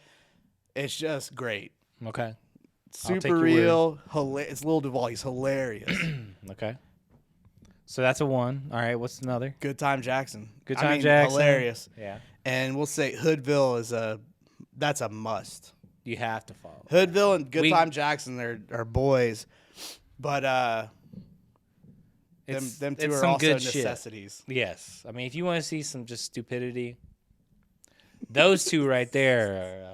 It's just great. Okay. Super real. It's Lil Duval. He's hilarious. Okay. So that's a 1. All right. What's another? Good Time Jackson. Good Time Jackson. Hilarious. Yeah. And we'll say Hoodville is that's a must. You have to follow. Hoodville and Good We- Time Jackson are boys, but them two it's are some also good shit. necessities. Yes. I mean, if you want to see some just stupidity, those two right there,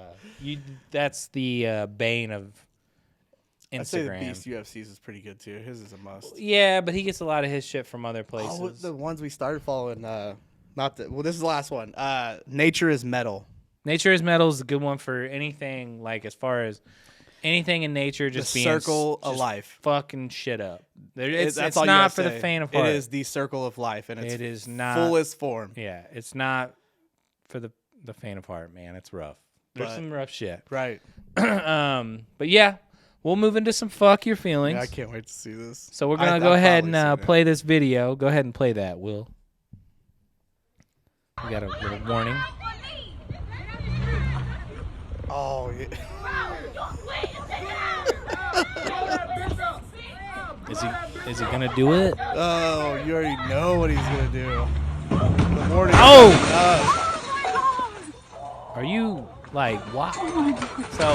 that's the bane of I'd say the Instagram. Beast UFC's is pretty good too. His is a must. Yeah, but he gets a lot of his shit from other places. Oh, the ones we started following. This is the last one. Nature is Metal. Nature is Metal is a good one for anything, like as far as anything in nature just The being circle of just life. fucking shit up. It's That's all you not gotta for the say. faint of heart. It is the circle of life, and it's It is not fullest form. Yeah, it's not for the faint of heart, man. It's rough. There's But- some rough shit. Right. But yeah, we'll move into some fuck your feelings. Yeah, I can't wait to see this. So we're gonna go I've ahead probably and seen it. play this video. Go ahead and play that, Will. We got a little warning. Oh, yeah. Is he gonna do it? Oh, you already know what he's gonna do. The warning. Oh! Are you like what? So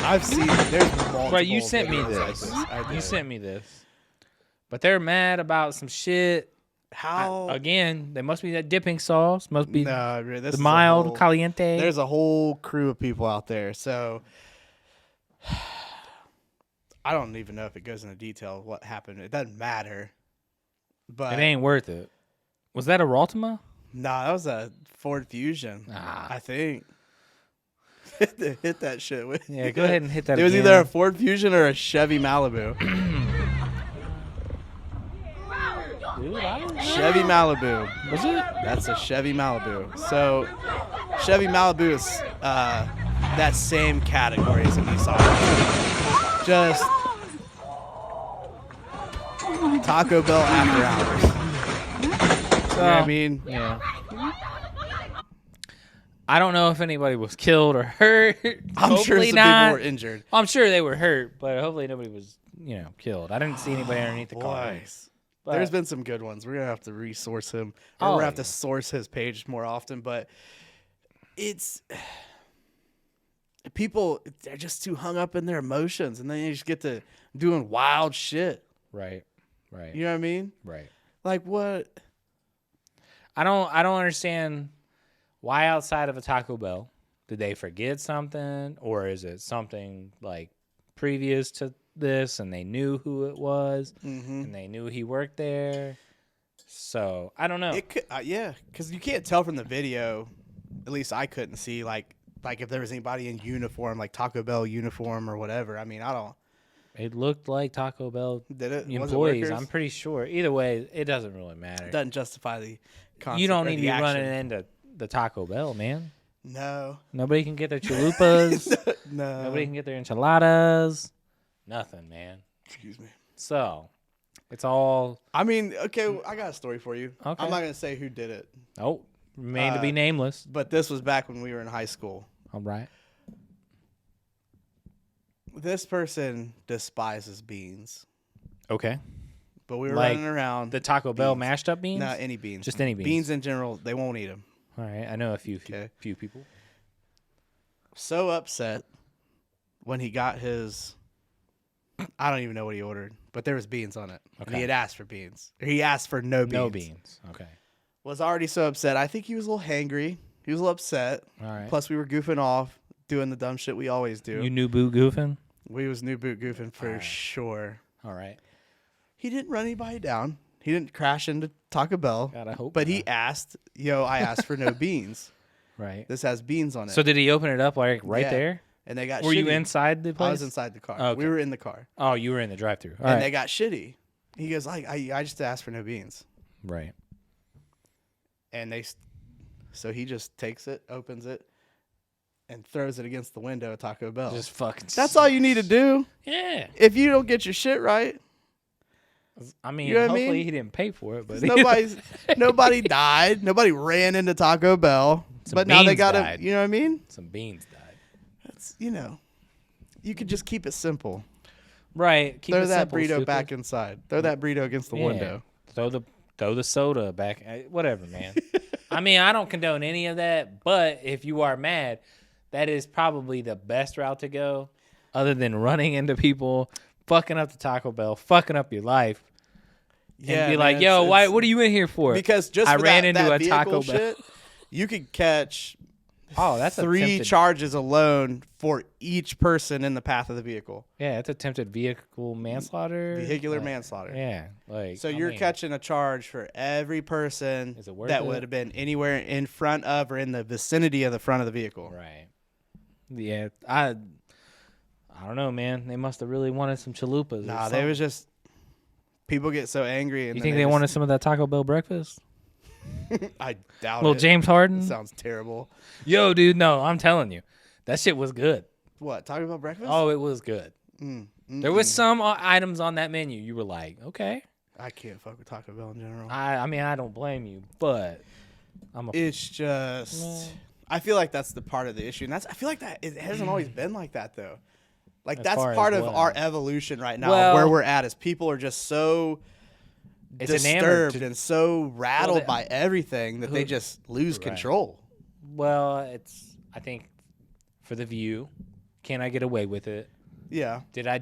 I've seen. There's multiple. right, you sent me videos like this. I You did. sent me this. But they're mad about some shit. How? Again, they must be that dipping sauce. Must be No, this the is a mild whole- caliente. There's a whole crew of people out there, so I don't even know if it goes into detail what happened. It doesn't matter. But It ain't worth it. Was that a Raltima? Nah, that was a Ford Fusion. Ah. I think. hit that shit with. Yeah, go ahead and hit that. It was again. either a Ford Fusion or a Chevy Malibu. Dude, I don't know. Chevy Malibu. Was it? That's a Chevy Malibu. So, Chevy Malibu is that same category as a Nissan. Just Taco Bell after hours. You know what I mean? Yeah. I don't know if anybody was killed or hurt. I'm sure Hopefully some not. people were injured. I'm sure they were hurt, but hopefully nobody was, killed. I didn't see anybody underneath the car. Boys. But- There's been some good ones. We're going to have to resource him. Or Oh, we're going to have yeah. to source his page more often. But it's... People, they're just too hung up in their emotions. And then they just get to doing wild shit. Right. You know what I mean? Right. Like what? I don't understand why outside of a Taco Bell did they forget something, or is it something like previous to this and they knew who it was and they knew he worked there? So I don't know. It could, yeah, because you can't tell from the video. At least I couldn't see like if there was anybody in uniform, like Taco Bell uniform or whatever. I mean, I don't. It looked like Taco Bell Did it? Was it employees. workers? I'm pretty sure. Either way, it doesn't really matter. Doesn't justify the. You don't or need to the be action. running into the Taco Bell, man. No. Nobody can get their chalupas. No. Nobody can get their enchiladas. Nothing, man. Excuse me. So, it's all I mean, okay, well, I got a story for you. Okay. I'm not gonna say who did it, remain to be nameless. but this was back when we were in high school. All right. This person despises beans, Okay. but we were Like running around. The Taco Bell Beans. mashed up beans? Not any beans. Just any beans. Beans in general, they won't eat them. All right. I know a few Okay. people. So upset when he got his. I don't even know what he ordered, but there was beans on it. And Okay. he had asked for beans. Or he asked for no beans. No beans. Okay. Was already so upset. I think he was a little hangry. He was a little upset. All right. Plus, we were goofing off, doing the dumb shit we always do. You new boot goofing? We was new boot goofing for Alright. sure. All right. He didn't run anybody down. He didn't crash into Taco Bell. God, I hope But not. he asked, I asked for no beans. Right. This has beans on it. So did he open it up like right Yeah. there? And they got Were you shitty. inside the place? I was inside the car. Okay. We were in the car. Oh, you were in the drive-thru. All and right. they got shitty. He goes, I just asked for no beans. Right. And so he just takes it, opens it, and throws it against the window at Taco Bell. Just fucking. That's all you need to do. Yeah. If you don't get your shit right, I mean, You know what I hopefully mean? he didn't pay for it, but nobody died. Nobody ran into Taco Bell. Some but now they beans got died. to, you know what I mean? some beans died. That's, you could just keep it simple. Right. Keep Throw it that simple, burrito stupid. back inside. Throw that burrito against the Yeah. window. Throw the soda back. Whatever, man. I mean, I don't condone any of that, but if you are mad, that is probably the best route to go, other than running into people, fucking up the Taco Bell, fucking up your life, and be like, man, "Yo, it's- what are you in here for?" Because just I for ran that, into that a Taco vehicle Bell. shit, you could catch Oh, that's 3 attempted. charges alone for each person in the path of the vehicle. Yeah, it's attempted vehicle manslaughter. Vehicular Like, manslaughter. Yeah, like So I you're mean, catching a charge for every person Is it worth that it? would have been anywhere in front of or in the vicinity of the front of the vehicle. right. Yeah, I don't know, man. They must have really wanted some chalupas. or Nah, they something. was just people get so angry. And You then think they just- wanted some of that Taco Bell breakfast? I doubt Little it. James Harden. Sounds terrible. Yo, dude, no, I'm telling you, that shit was good. What, talking about breakfast? Oh, it was good. There was some items on that menu you were like, okay. I can't fuck with Taco Bell in general. I mean, I don't blame you, but It's just, I feel like that's the part of the issue, and I feel like that it hasn't always been like that though. Like As that's far as part of what? our evolution right now, Well- where we're at, is people are just so It's enamored disturbed to- and so rattled they- by everything that they Who- just lose Right. control. well, it's I think for the view, can I get away with it? Yeah. Did I,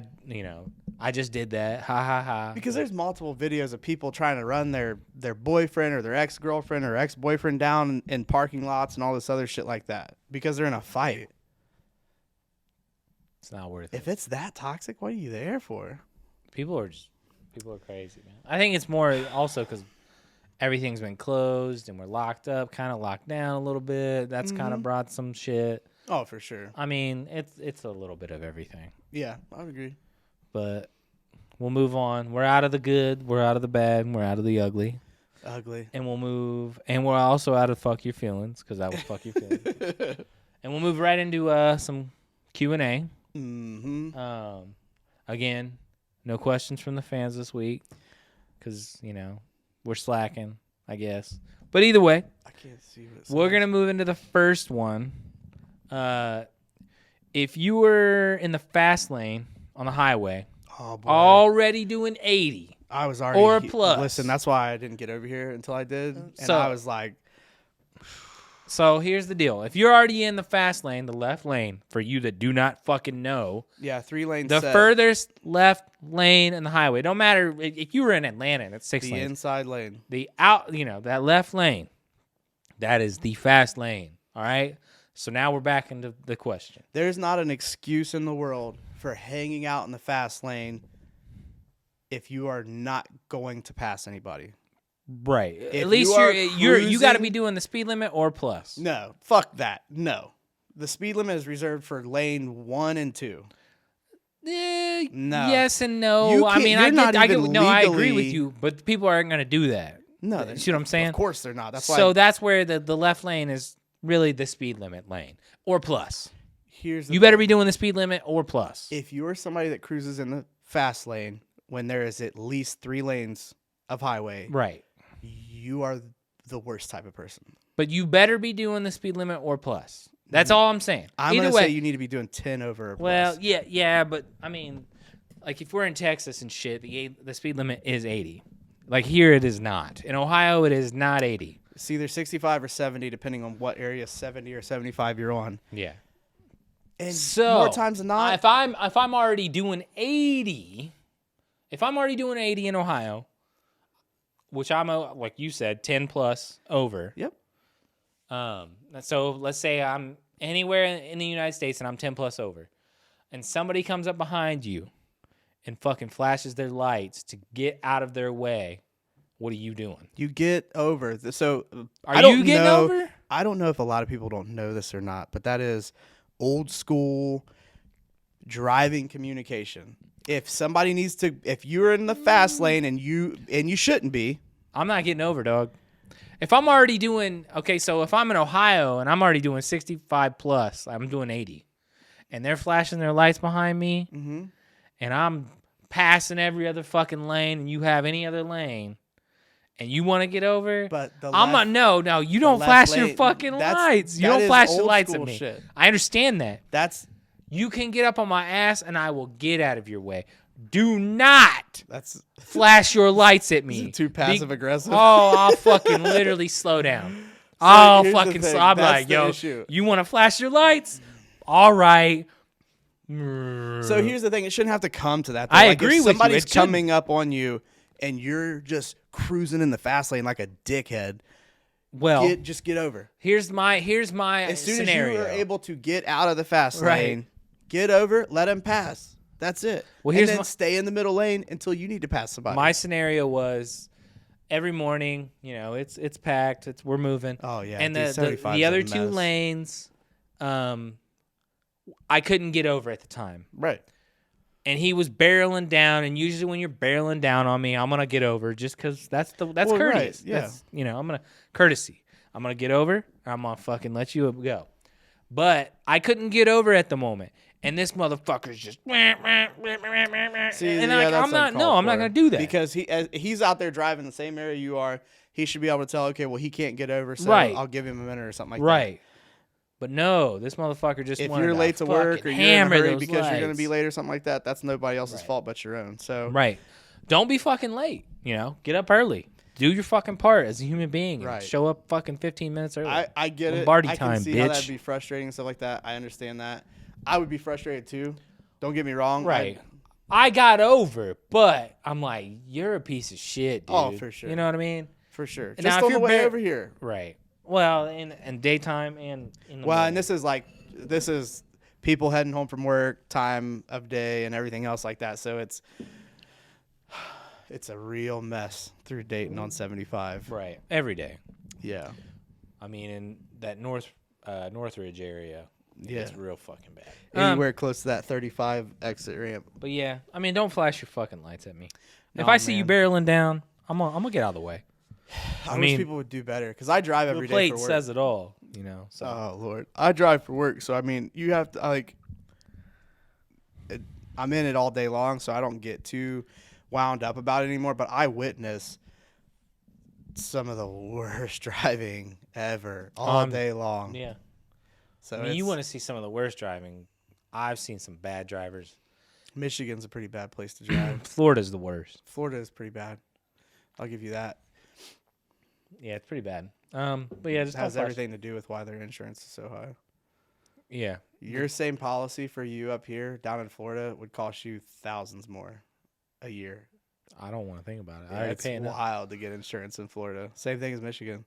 I just did that. Ha ha ha. Because there's multiple videos of people trying to run their boyfriend or their ex-girlfriend or ex-boyfriend down in parking lots and all this other shit like that because they're in a fight. It's not worth it. If it's that toxic, what are you there for? People are crazy, man. I think it's more also because everything's been closed and we're locked up, kind of locked down a little bit. That's kind of brought some shit. Oh, for sure. I mean, it's a little bit of everything. Yeah, I would agree. But we'll move on. We're out of the good, we're out of the bad, and we're out of the ugly. And we'll move, and we're also out of fuck your feelings, because that was fuck your feelings. And we'll move right into some Q&A. Again, no questions from the fans this week, because, we're slacking, I guess. But either way, I can't see what it we're going to move into the first one. If you were in the fast lane on the highway, already doing 80, I was already or plus. Listen, that's why I didn't get over here until I did, and So- I was like, So here's the deal. If you're already in the fast lane, the left lane, for you that do not fucking know, yeah, 3 lanes. the furthest left lane in the highway, don't matter if you were in Atlanta and it's 6 the lanes. inside lane. The out, that left lane, that is the fast lane. All right. So now we're back into the question. There's not an excuse in the world for hanging out in the fast lane if you are not going to pass anybody. Right. If At least you got to be doing the speed limit or plus. No, fuck that. No. The speed limit is reserved for lane 1 and 2. No. Yes and You no. I can't- mean, you're not I get. even No, I agree with legally- you, but people aren't going to do that. No, You see what I'm saying? Of course they're not. That's why. So that's where the left lane is really the speed limit lane or plus. Here's the You better be doing the speed limit or plus. If you're somebody that cruises in the fast lane when there is at least 3 lanes of highway, Right. you are the worst type of person. But you better be doing the speed limit or plus. That's all I'm saying. I'm Either going to way, say you need to be doing 10 over or plus. well, yeah, but I mean, like if we're in Texas and shit, the speed limit is 80. Like here it is not. In Ohio it is not 80. It's either 65 or 70, depending on what area 70 or 75 you're on. Yeah. And So more times than not, if I'm already doing 80, in Ohio, which I'm like you said, 10 plus over. Yep. So let's say I'm anywhere in the United States and I'm 10 plus over, and somebody comes up behind you and fucking flashes their lights to get out of their way. What are you doing? You get over. So Are you getting over? I don't know if a lot of people don't know this or not, but that is old school driving communication. If somebody needs to, if you're in the fast lane and you shouldn't be, I'm not getting over, dog. If I'm already doing, so if I'm in Ohio and I'm already doing 65 plus, I'm doing 80, and they're flashing their lights behind me, and I'm passing every other fucking lane, and you have any other lane, and you want to get over, but I'm not. No, you don't left flash your lane, fucking lights. You that don't is flash your old lights at school me. shit. I understand that. That's You can get up on my ass, and I will get out of your way. Do not flash your lights at me. Is it too passive aggressive? Oh, I'll fucking literally slow down. here's I'll the fucking thing. slow. I'm That's like, the yo, issue. you want to flash your lights? All right. So here's the thing: it shouldn't have to come to that. though. I Like, agree if with you. somebody's It shouldn't. coming up on you, and you're just cruising in the fast lane like a dickhead. Well, Just get over. here's my As soon scenario. as you are able to get out of the fast Right. lane, get over, let him pass. That's it. Well, and here's then my- stay in the middle lane until you need to pass somebody. My scenario was every morning, it's packed, we're moving. Oh, yeah, And dude, the 75 is other a two mess. lanes, I couldn't get over at the time. right. And he was barreling down, and usually when you're barreling down on me, I'm gonna get over just because that's Well, courteous. right, yeah. That's, I'm gonna courtesy. I'm gonna get over. And I'm gonna fucking let you go. But I couldn't get over at the moment, and this motherfucker's just. See, and yeah, like, that's I'm not. uncalled No, I'm not for. gonna do that because he's out there driving the same area you are. He should be able to tell. Okay, well, he can't get over, so Right. I'll give him a minute or something like that. Right. But no, this motherfucker just If wanted you're late to work or fucking you're in a hammer hurry those because you're going to be lights. late or something like that, that's nobody else's Right. fault but your own. So Right. Don't be fucking late. Get up early. Do your fucking part as a human being. And Right. show up fucking 15 minutes early. I get it. Lombardi I can time, see how bitch. that'd be frustrating and stuff like that. I understand that. I would be frustrated too. Don't get me wrong. Right. I got over, but I'm like, you're a piece of shit, dude. Oh, for sure. You know what I mean? For sure. Now, Just if on the you're way bar- over here. Right. Well, in daytime and in the Well, morning. and this is people heading home from work, time of day, and everything else like that. So It's a real mess through Dayton on 75. Right. Every day. Yeah. I mean, in that Northridge area, Yeah. it's real fucking bad. Anywhere close to that 35 exit ramp. But yeah, I mean, don't flash your fucking lights at me. If No, I see you man. barreling down, I'm gonna get out of the way. I wish people would do better because I drive every The day plate for work. says it all, you know. So Oh Lord, I drive for work, so I mean, you have to I'm in it all day long, so I don't get too wound up about it anymore. But I witness some of the worst driving ever all day long. yeah. So I mean, you want to see some of the worst driving. I've seen some bad drivers. Michigan's a pretty bad place to drive. Florida's the worst. Florida is pretty bad. I'll give you that. Yeah, it's pretty bad. But yeah, It just has don't flash. everything to do with why their insurance is so high. Yeah. Your same policy for you up here down in Florida would cost you thousands more a year. I don't want to think about it. I Yeah, already it's pay enough. wild to get insurance in Florida. Same thing as Michigan.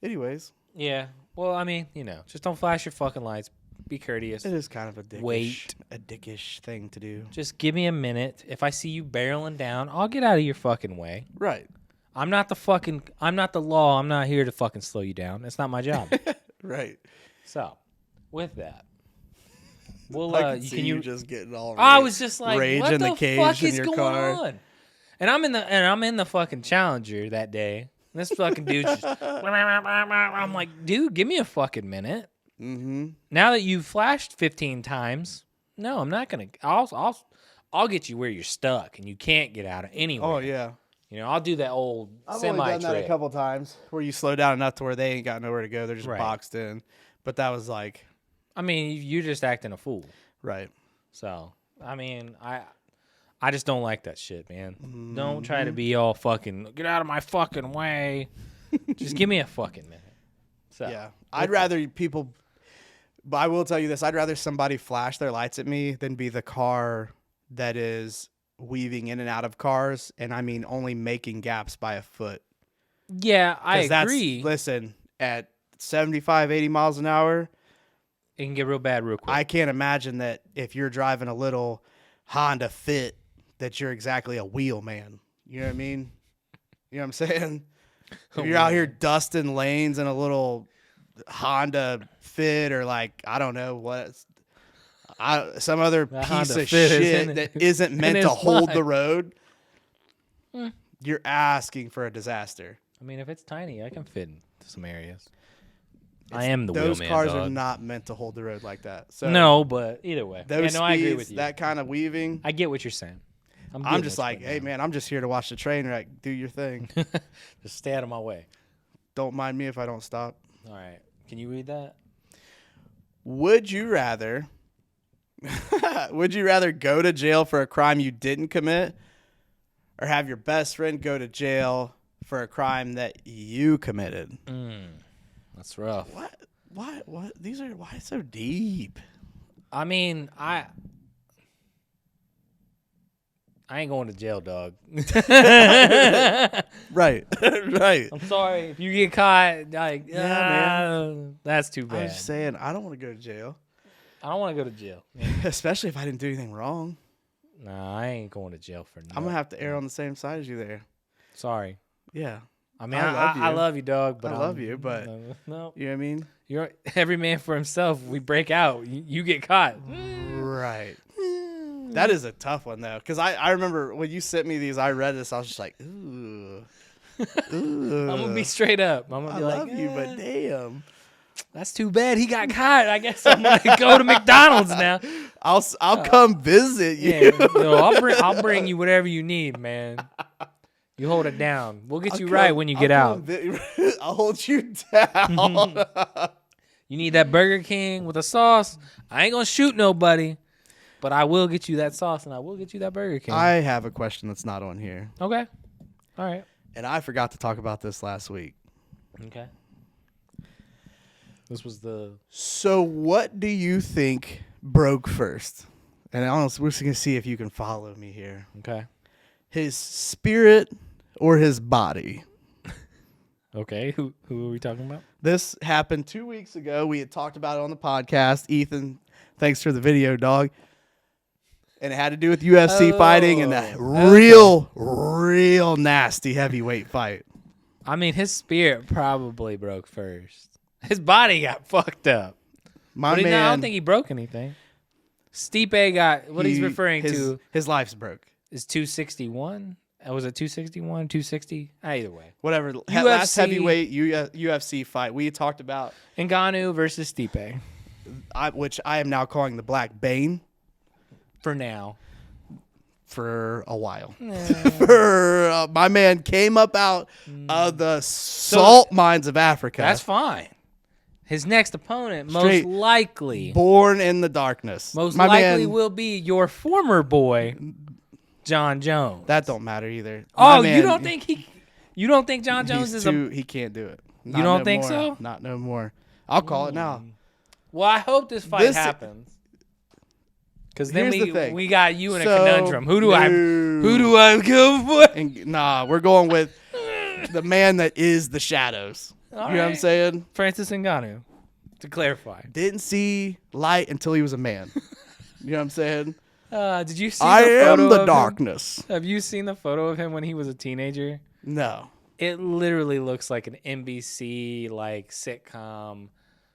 Anyways, Yeah. Well, I mean, you know, just don't flash your fucking lights. Be courteous. it is kind of a dickish thing to do. Just give me a minute. If I see you barreling down, I'll get out of your fucking way. Right. I'm not the law. I'm not here to fucking slow you down. It's not my job. Right. So, with that, we'll I can see can you just getting all I was just like, rage what in the the cage fuck in is your going car. on? And I'm in the fucking Challenger that day. And this fucking dude just I'm like, dude, give me a fucking minute. Mm-hmm. Now that you've flashed 15 times, no, I'm not gonna. I'll get you where you're stuck and you can't get out of anywhere. Oh yeah. You know, I'll do that old I've semi only done that a trip. couple times where you slow down enough to where they ain't got nowhere to go. They're just Right. boxed in. But that was like, I mean, you're just acting a fool. right. So, I mean, I just don't like that shit, man. Don't try Mm-hmm. to be all fucking get out of my fucking way. Just give me a fucking minute. So, Yeah. I'd rather people, but I will tell you this, I'd rather somebody flash their lights at me than be the car that is weaving in and out of cars, and I mean only making gaps by a foot. yeah, I 'Cause that's- agree. Listen, at 75, 80 miles an hour, It can get real bad real quick. I can't imagine that if you're driving a little Honda Fit that you're exactly a wheel man. You know what I mean? You know what I'm saying? If you're out here dusting lanes in a little Honda Fit or like, I don't know what, some other That piece Honda of Fit is shit in that it. isn't meant And to it's hold not. the road, you're asking for a disaster. I mean, if it's tiny, I can fit into some areas. I am the Those wheelman, cars dog. are not meant to hold the road like that. So No, but either way. those yeah, no, I agree speeds, with you. that kind of weaving, I get what you're saying. I'm getting just what like, you're hey putting man, I'm just here to watch the train wreck. Do your thing. down. Just stay out of my way. Don't mind me if I don't stop. All right. Can you read that? Would you rather go to jail for a crime you didn't commit or have your best friend go to jail for a crime that you committed? That's rough. What? These are, why so deep? I mean, I ain't going to jail, dog. Right. Right. I'm sorry if you get caught. Like, Yeah, that's too I bad. was just saying, I don't want to go to jail, I don't want to go to jail. especially if I didn't do anything wrong. Nah, I ain't going to jail for nothing. I'm going to have to err on the same side as you there. Sorry. Yeah. I mean, I I love love you, dog. But I love you, but no, you know what I mean? you're every man for himself. We break out. You get caught. Right. That is a tough one, though, because I remember when you sent me these, I read this, I was just like, ooh. Ooh. I'm gonna be straight up. I'm gonna I be love like, you, but damn. that's too bad. He got caught. I guess I'm gonna go to McDonald's now. I'll come visit you. Yeah, no, I'll bring you whatever you need, man. You hold it down. We'll get you right when you get out. I'll hold you down. You need that Burger King with a sauce. I ain't gonna shoot nobody, but I will get you that sauce and I will get you that Burger King. I have a question that's not on here, Okay. All right. and I forgot to talk about this last week. Okay. This was the So, what do you think broke first? And honestly, we're just gonna see if you can follow me here. okay. His spirit or his body? Okay. Who are we talking about? This happened 2 weeks ago. We had talked about it on the podcast. Ethan, thanks for the video, dog. And it had to do with UFC fighting and that okay. real nasty heavyweight fight. I mean, his spirit probably broke first. His body got fucked up. My But man, I don't think he broke anything. Stipe got what he's referring to. His life's broke. Is 261? Was it 261? 260? Either way. Whatever. UFC Last heavyweight UFC fight we talked about, Ngannou versus Stipe. which I am now calling the Black Bane For now. for a while. For my man came up out of the salt mines of Africa. That's fine. His next opponent, Straight most likely, born in the darkness. most my likely man, will be your former boy, John Jones. that don't matter either. Oh, My man, you don't think John Jones he's is too, he can't do it. Not You don't no think more. so? Not no more. I'll call it now. Well, I hope this fight happens. Because then Here's the thing. we got you in a So, conundrum. Who do I no. go for? And nah, we're going with the man that is the shadows. All You know what I'm right. saying? Francis Ngannou. To clarify. Didn't see light until he was a man. You know what I'm saying? Did you see I the photo am the of him? darkness. Have you seen the photo of him when he was a teenager? No. It literally looks like an NBC like sitcom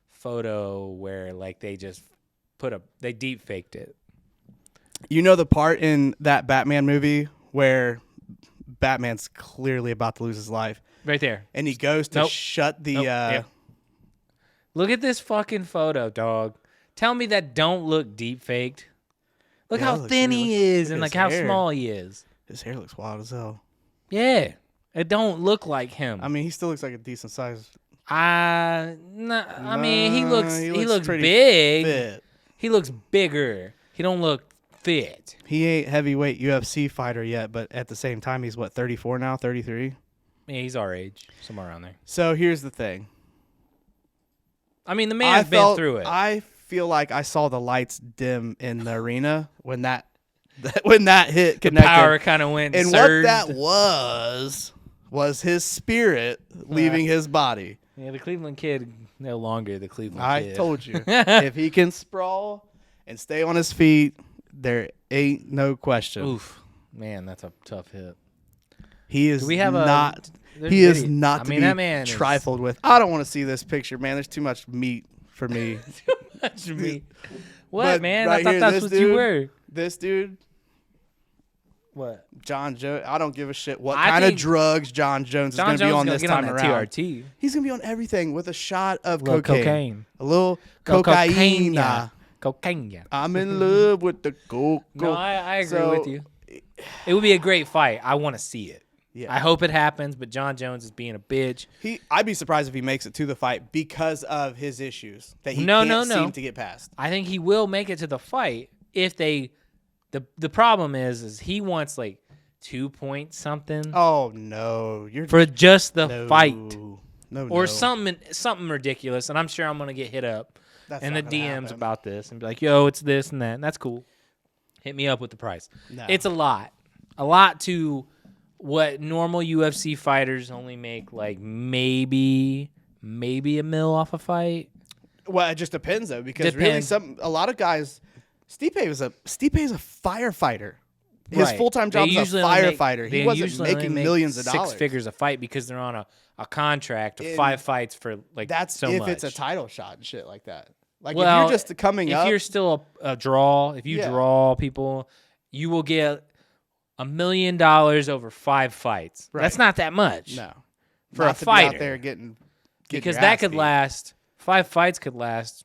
photo where like they just they deep faked it. You know the part in that Batman movie where Batman's clearly about to lose his life Right there. and he goes to Nope. shut the Yeah. Look at this fucking photo, dog. Tell me that don't look deep faked. Look Yeah, how it looks thin really- he is look and at like his how hair. small he is. His hair looks wild as hell. Yeah. It don't look like him. I mean, he still looks like a decent size. I mean, he looks pretty big. fit. He looks bigger. He don't look fit. He ain't heavyweight UFC fighter yet, but at the same time, he's what, 34 now, 33? Yeah, he's our age, somewhere around there. So here's the thing. I mean, the man's been through it. I feel like I saw the lights dim in the arena when that hit connected. Power kind of went and surged. what that was his spirit leaving his body. Yeah, the Cleveland kid no longer the Cleveland I kid. told you. If he can sprawl and stay on his feet, there ain't no question. Oof, man, that's a tough hit. He is Do we have not. there's He is video- not I to mean, be that man is- trifled with. I don't want to see this picture, man. There's too much meat for me. That's me. What, But man? right I thought here, that's this what dude- you were. This dude, What? John Jones. I don't give a shit what I kind of think drugs John Jones is John going to Jones be on gonna this get time on around. that TRT. He's going to be on everything with a shot of Little cocaine. A little Cocaine. cocaine. Yeah. Cocaine. Yeah. I'm in love with the coke. No, I agree So- with you. It would be a great fight. I want to see it. Yeah. I hope it happens, but John Jones is being a bitch. I'd be surprised if he makes it to the fight because of his issues that he No, can't no. seem to get past. I think he will make it to the fight if they. The problem is he wants like 2 point something Oh no, you're for just the no, fight No, or no. something ridiculous. And I'm sure I'm gonna get hit up That's in the not gonna DMs happen. about this and be like, "Yo, it's this and that." And that's cool. Hit me up with the price. No. It's a lot to what normal UFC fighters only make like maybe a mil off a fight. Well, it just depends though, because really, Depends. a lot of guys. Stipe is a firefighter. His Right. full-time They job is a usually only make- firefighter. they He wasn't usually only making make millions of dollars. 6 figures a fight because they're on a contract of And 5 fights for like That's so if much. it's a title shot and shit like that. Like Well, if you're just coming if up, you're still a draw, if you Yeah. draw people, you will get $1 million over 5 fights. Right. That's not that much. no, for not a to be out fighter. there getting because your that ass could beat. last 5 fights could last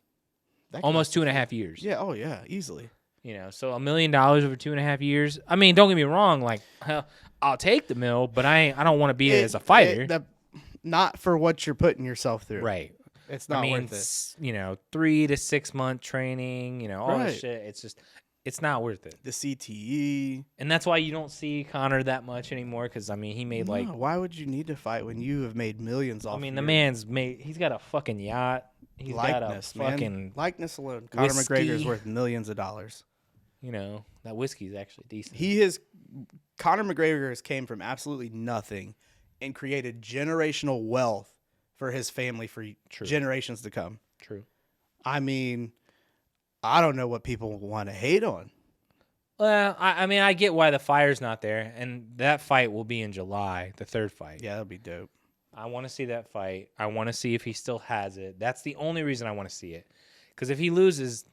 That could almost last- 2.5 years. Yeah. Oh yeah. Easily. You know, so $1 million over 2.5 years. I mean, don't get me wrong. Like, hell, I'll take the mill, but I don't want to be as a fighter. Not for what you're putting yourself through. Right. It's not I mean, worth it. you know, 3 to 6 month training. You know, all this Right. shit. It's not worth it. The CTE. And that's why you don't see Connor that much anymore. Because I mean, he made like. No, why would you need to fight when you have made millions off? I mean, of the your man's made. He's got a fucking yacht. He's likeness, got a fucking. man. Likeness alone. Conor whiskey. McGregor is worth millions of dollars. You know, that whiskey's actually decent. Conor McGregor has came from absolutely nothing and created generational wealth for his family for generations to come. True. I mean, I don't know what people want to hate on. Well, I mean, I get why the fire's not there, and that fight will be in July, the third fight. Yeah, that'll be dope. I want to see that fight. I want to see if he still has it. That's the only reason I want to see it. Because if he loses,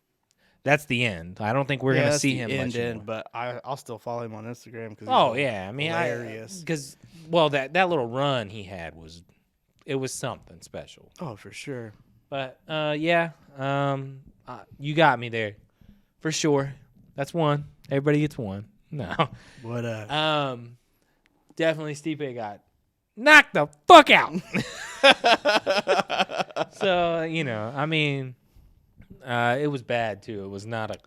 that's the end. I don't think we're gonna see him much more. But I'll still follow him on Instagram because Oh yeah, I mean, hilarious. Because that little run he had was something special. Oh, for sure. But you got me there, for sure. That's one. Everybody gets one. No. What Definitely Stipe got knocked the fuck out. So, I mean, it was bad too. It was not a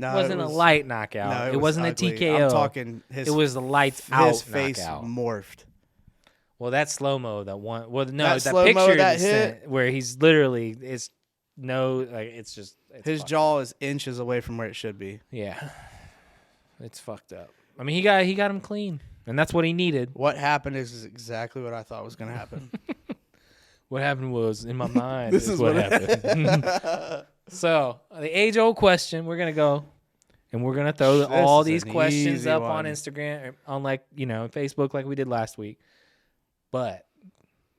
a light knockout. No, it wasn't ugly. a TKO. I'm talking it was a lights out his face knockout. morphed. Well, that slow-mo, that one. Well, no, that slow-mo picture that sent where he's literally it's his jaw is inches away from where it should be. Yeah. It's fucked up. I mean, he got him clean, and that's what he needed. What happened is exactly what I thought was going to happen. What happened was in my mind. This is what happened. So the age-old question, we're gonna go, and we're gonna throw all these questions up on Instagram, on Facebook, like we did last week. But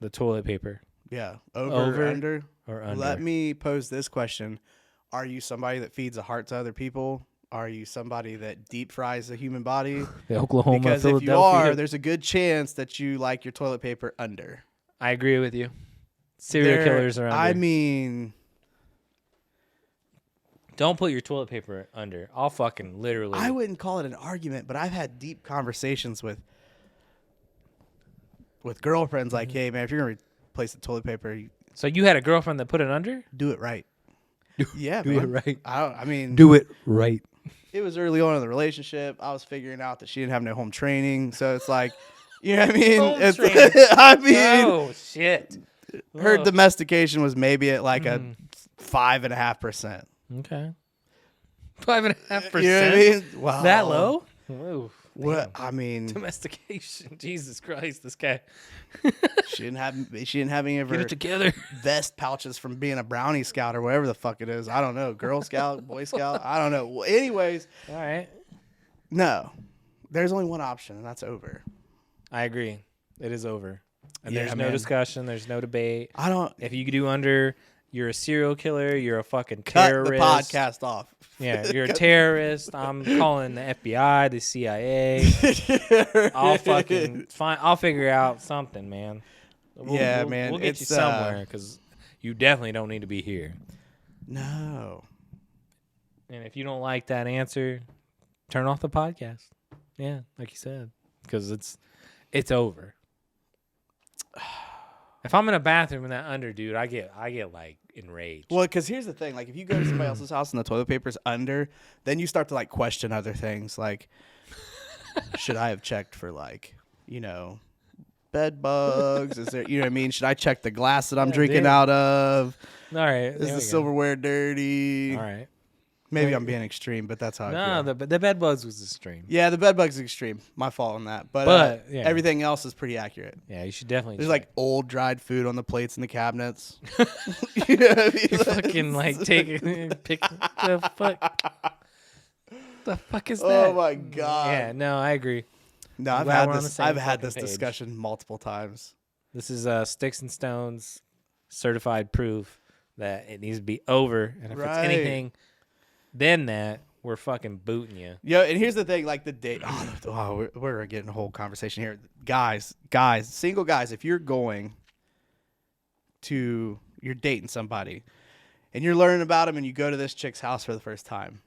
the toilet paper. Yeah, over or under. Or under. Let me pose this question: are you somebody that feeds a heart to other people? Are you somebody that deep fries the human body? The Oklahoma, because if you are, there's a good chance that you like your toilet paper under. I agree with you. Serial killers are under. I mean, don't put your toilet paper under. I'll fucking literally. I wouldn't call it an argument, but I've had deep conversations with girlfriends like, hey, man, if you're going to replace the toilet paper, So you had a girlfriend that put it under? do it right. Yeah, do man. it right. I mean, do it right. It was early on in the relationship. I was figuring out that she didn't have no home training. So it's like, you know what I mean? Home training. I mean, oh, shit. Her domestication was maybe at like a 5.5%. Okay. 5.5%? You know what I mean? Wow. That low? Ooh, what? I mean, domestication. Jesus Christ, this guy. she didn't have any of Get her it together. vest pouches from being a brownie scout or whatever the fuck it is. I don't know. Girl Scout, Boy Scout. I don't know. Well, anyways. All right. No. There's only one option, and that's over. I agree. It is over. And Yeah, there's man. no discussion. There's no debate. I don't. If you do under, you're a serial killer. You're a fucking Cut terrorist. the podcast off. Yeah, you're a terrorist. I'm calling the FBI, the CIA. I'll fucking find. I'll figure out something, man. Man. We'll get you somewhere because you definitely don't need to be here. No. And if you don't like that answer, turn off the podcast. Yeah, like you said, because it's over. If I'm in a bathroom in that under, dude, I get like enraged. Well, because here's the thing: like, if you go to somebody else's house and the toilet paper's under, then you start to like question other things. Like, should I have checked for bed bugs? Is there, you know what I mean? Should I check the glass that I'm drinking out of? All right, Is the silverware dirty? All right. Maybe I'm being extreme, but that's how I feel. No, the bed bugs was extreme. Yeah, the bed bugs is extreme. My fault on that. But yeah. everything else is pretty accurate. Yeah, you should definitely. There's check. like old dried food on the plates in the cabinets. You know what I mean? You fucking like take it, pick the fuck. The fuck is that? Oh my god. Yeah, no, I agree. No, I'm I've glad had we're on the this. same I've had fucking this page. discussion multiple times. This is Sticks and Stones certified proof that it needs to be over, and if it's anything than that, we're fucking booting you. Yo, and here's the thing: like the date. We're getting a whole conversation here, guys, single guys. If you're dating somebody, and you're learning about them, and you go to this chick's house for the first time,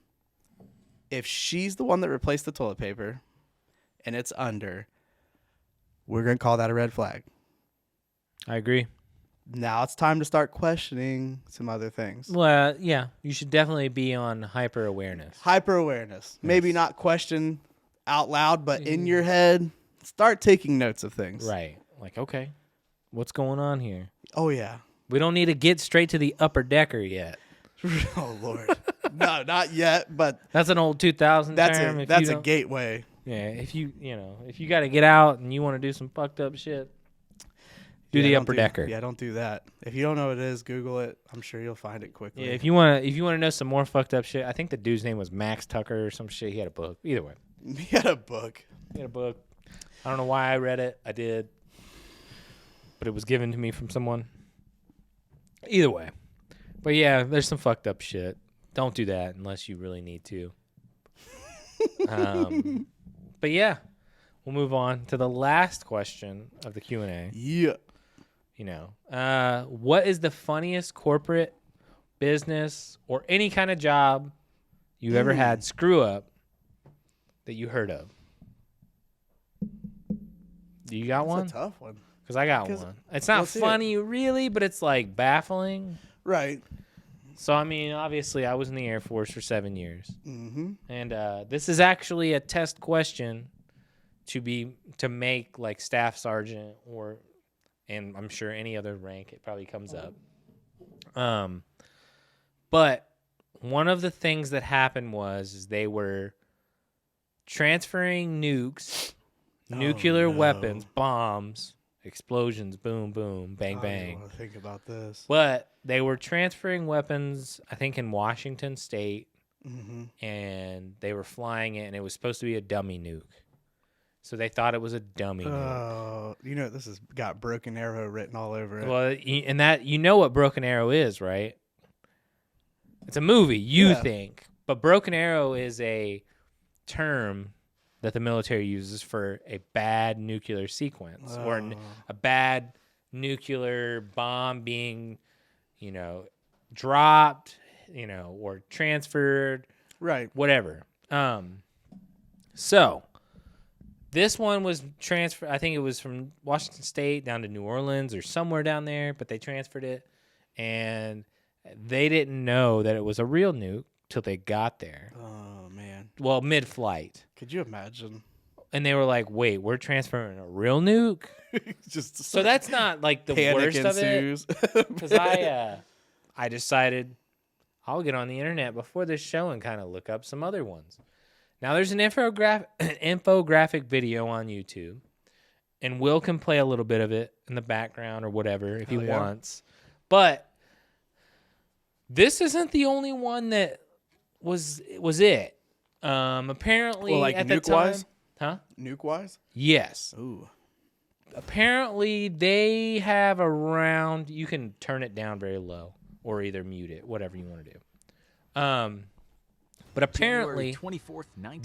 if she's the one that replaced the toilet paper, and it's under, we're gonna call that a red flag. I agree. Now it's time to start questioning some other things. Well, yeah, you should definitely be on hyper awareness. Hyper awareness. Maybe not question out loud, but in your head, start taking notes of things. Right. Like, okay, what's going on here? Oh, yeah. We don't need to get straight to the upper decker yet. Oh, Lord. No, not yet, but That's an old 2000 term. that's a gateway. Yeah, if you got to get out and you want to do some fucked up shit. Do the don't upper decker. Yeah, don't do that. If you don't know what it is, Google it. I'm sure you'll find it quickly. Yeah, if you want to know some more fucked up shit, I think the dude's name was Max Tucker or some shit. He had a book. Either way, He had a book. I don't know why I read it. I did, but it was given to me from someone. Either way, but yeah, there's some fucked up shit. Don't do that unless you really need to. But yeah, we'll move on to the last question of the Q&A. Yeah. You know, what is the funniest corporate, business, or any kind of job you ever had screw up that you heard of? Do you got one? That's a tough one. Because I got one. It's not funny really, but it's like baffling. Right. So, I mean, obviously, I was in the Air Force for 7 years. Mm-hmm. And this is actually a test question to make like staff sergeant and I'm sure any other rank, it probably comes up. But one of the things that happened was they were transferring nukes, nuclear weapons, bombs, explosions, boom, boom, bang, bang. I don't want to think about this. But they were transferring weapons, I think, in Washington State, and they were flying it, and it was supposed to be a dummy nuke. So they thought it was a dummy nuke. Oh, this has got Broken Arrow written all over it. Well, and that you know what Broken Arrow is, right? It's a movie, you think. But Broken Arrow is a term that the military uses for a bad nuclear sequence or a bad nuclear bomb being, dropped, or transferred. Right. Whatever. So this one was transferred. I think it was from Washington State down to New Orleans or somewhere down there, but they transferred it, and they didn't know that it was a real nuke till they got there. Oh, man. Well, mid-flight. Could you imagine? And they were like, wait, we're transferring a real nuke? So that's not like the worst ensues. of it. Because I decided I'll get on the internet before this show and kind of look up some other ones. Now, there's an infographic video on YouTube, and Will can play a little bit of it in the background or whatever if he wants. But this isn't the only one that was it. Apparently, at the time, nuke-wise? huh? Nuke-wise? Yes. Ooh. Apparently, they have around. You can turn it down very low or either mute it, whatever you want to do. But apparently,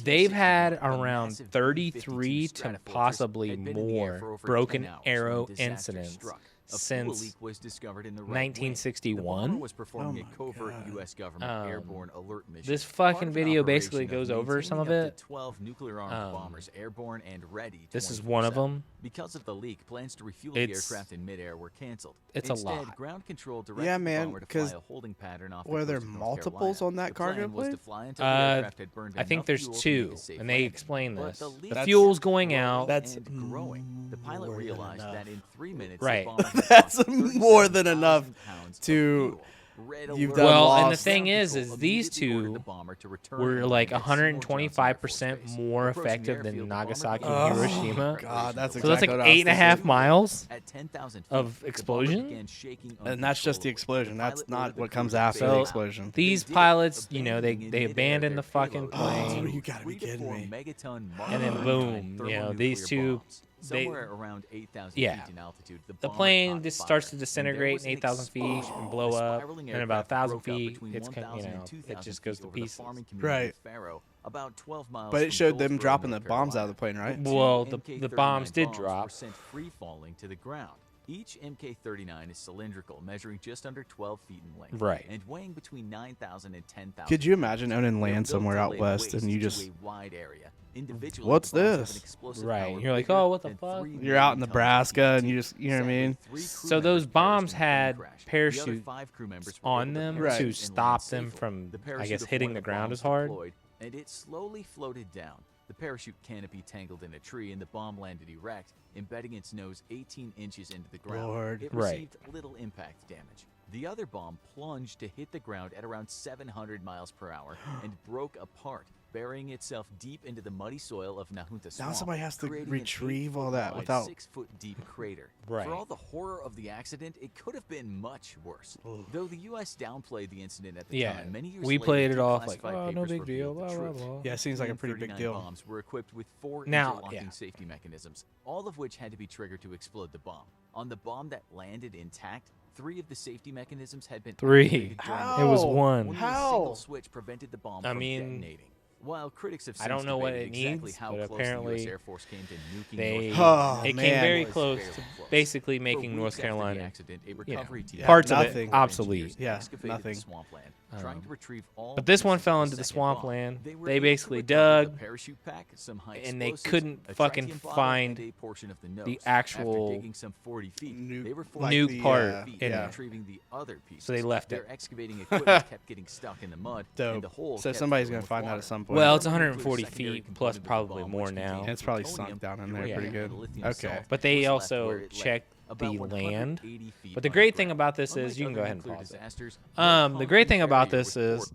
they've had around 33 to possibly more broken arrow incidents since 1961. Was performing a covert U.S. government airborne alert mission. This fucking video basically goes over some of it. 12 nuclear-armed bombers airborne and ready. This is one of them. Because of the leak, plans to refuel the aircraft in midair were canceled. It's Instead, a lot. Ground control directed the bomber to fly a holding pattern off were the there coast of North multiples Carolina. on that The cargo plan was plane? to fly until the aircraft had burned I think enough there's fuel to two, make a safe and they landing. explain But this. the The leak fuel's going out. That's growing. The pilot realized that in 3 minutes, Right. the bomber had That's lost more than enough 37,000 pounds of to- fuel. Red You've alert. done Well, and the lost. thing is Control these immediately ordered two the bomber to return were and like land at Seymour Johnson Air Force 125% Base. more Approaching the effective than airfield, the bomber Nagasaki began and its Hiroshima. God, that's So exactly that's like what I was 8.5 thinking. miles. At 10,000 feet, of the bomber explosion? began shaking And that's just the uncontrollably. explosion. The That's pilot not ordered the what crew comes to after bail the out. explosion. These They did, pilots, abandoning in they midair abandoned their the fucking payload of plane. You gotta be 3 to kidding 4 me. megaton And then Mark boom, thermonuclear these two, bombs. they- Somewhere around 8,000 Yeah. feet in altitude, the The bomber plane caught just fire, starts to and there disintegrate was in an 8,000 feet and explosion. blow The up. spiraling And about aircraft 1,000 broke up feet, between it's 1,000 and it 2,000 just goes feet to over the pieces. farming community Right. of Faro, about 12 miles But it from showed them Goldsboro, dropping the North bombs out of Carolina. the plane, right? Two Well, the MK-39 bombs did bombs drop. were sent free falling to the ground. Each MK-39 is cylindrical, measuring just under 12 feet in length, Right. and weighing between 9,000 and 10,000. Could you imagine owning They're land built somewhere to out lay west and waste you to just a wide area. Individually, What's the bombs have this? an explosive Right. power You're like, bigger oh, what the than fuck? 3 you're out in million tons of Nebraska and TNT. you just, you know what I mean? Sadly, 3 crew So those members bombs perished in the plane had crash. The other parachute 5 crew members were on able to them Right. parachute to and land stop them safely. from, The I parachute guess, of hitting one the of ground bombs as hard. deployed, and it slowly floated down. The parachute canopy tangled in a tree, and the bomb landed erect, embedding its nose 18 inches into the ground. Lord. It Right. received little impact damage. The other bomb plunged to hit the ground at around 700 miles per hour and broke apart. burying itself deep into the muddy soil of Nahunta Swamp. Now somebody has to creating an retrieve all 8-foot that wide, without. 6-foot-deep crater. Right. For all the horror of the accident, it could have been much worse. Though the U.S. downplayed the incident at the Yeah, time, many years we later, played it off like, declassified oh, no papers big deal, revealed the blah, blah, truth. blah. Yeah, it seems like a pretty big 39 deal. bombs were equipped with 4 Now, interlocking yeah. safety mechanisms, all of which had to be triggered to explode the bomb. On the bomb that landed intact, 3 of the safety mechanisms had been 3. activated during the It was How? one. Only a How? single switch prevented the bomb I from mean, detonating. While critics have I don't since know what debated it exactly needs, how but close the apparently U.S. Air Force came to nuking They, North Oh, it man. came very was close very to close. basically For making weeks North after the Carolina, accident, a you know, recovery team parts of nothing. it obsolete. Yeah, excavated nothing. the swampland, trying to retrieve all But this one pieces fell of the into the second bomb. swampland. were They able to basically recover the dug, parachute pack, some high and they explosives, couldn't a fucking tritium bottle, find and a portion of the nose. the After actual digging some 40 feet, nuke- they were like nuke the, part feet in and it. retrieving the other pieces. So they left Their it. excavating equipment kept getting stuck in the mud, Dope. and the hole So kept somebody's filling gonna with find that water. at some point. Well, it's Another 140 nuclear secondary feet plus component of the probably bomb, more which now. contained It's probably plutonium, sunk down in there uranium, pretty and good. lithium Okay. salt But they was left also where it lay, checked about the land. 180 feet But the great thing underground. about this Unlike is, you can other go ahead and nuclear pause it. disasters, The no great thing concrete about barrier this was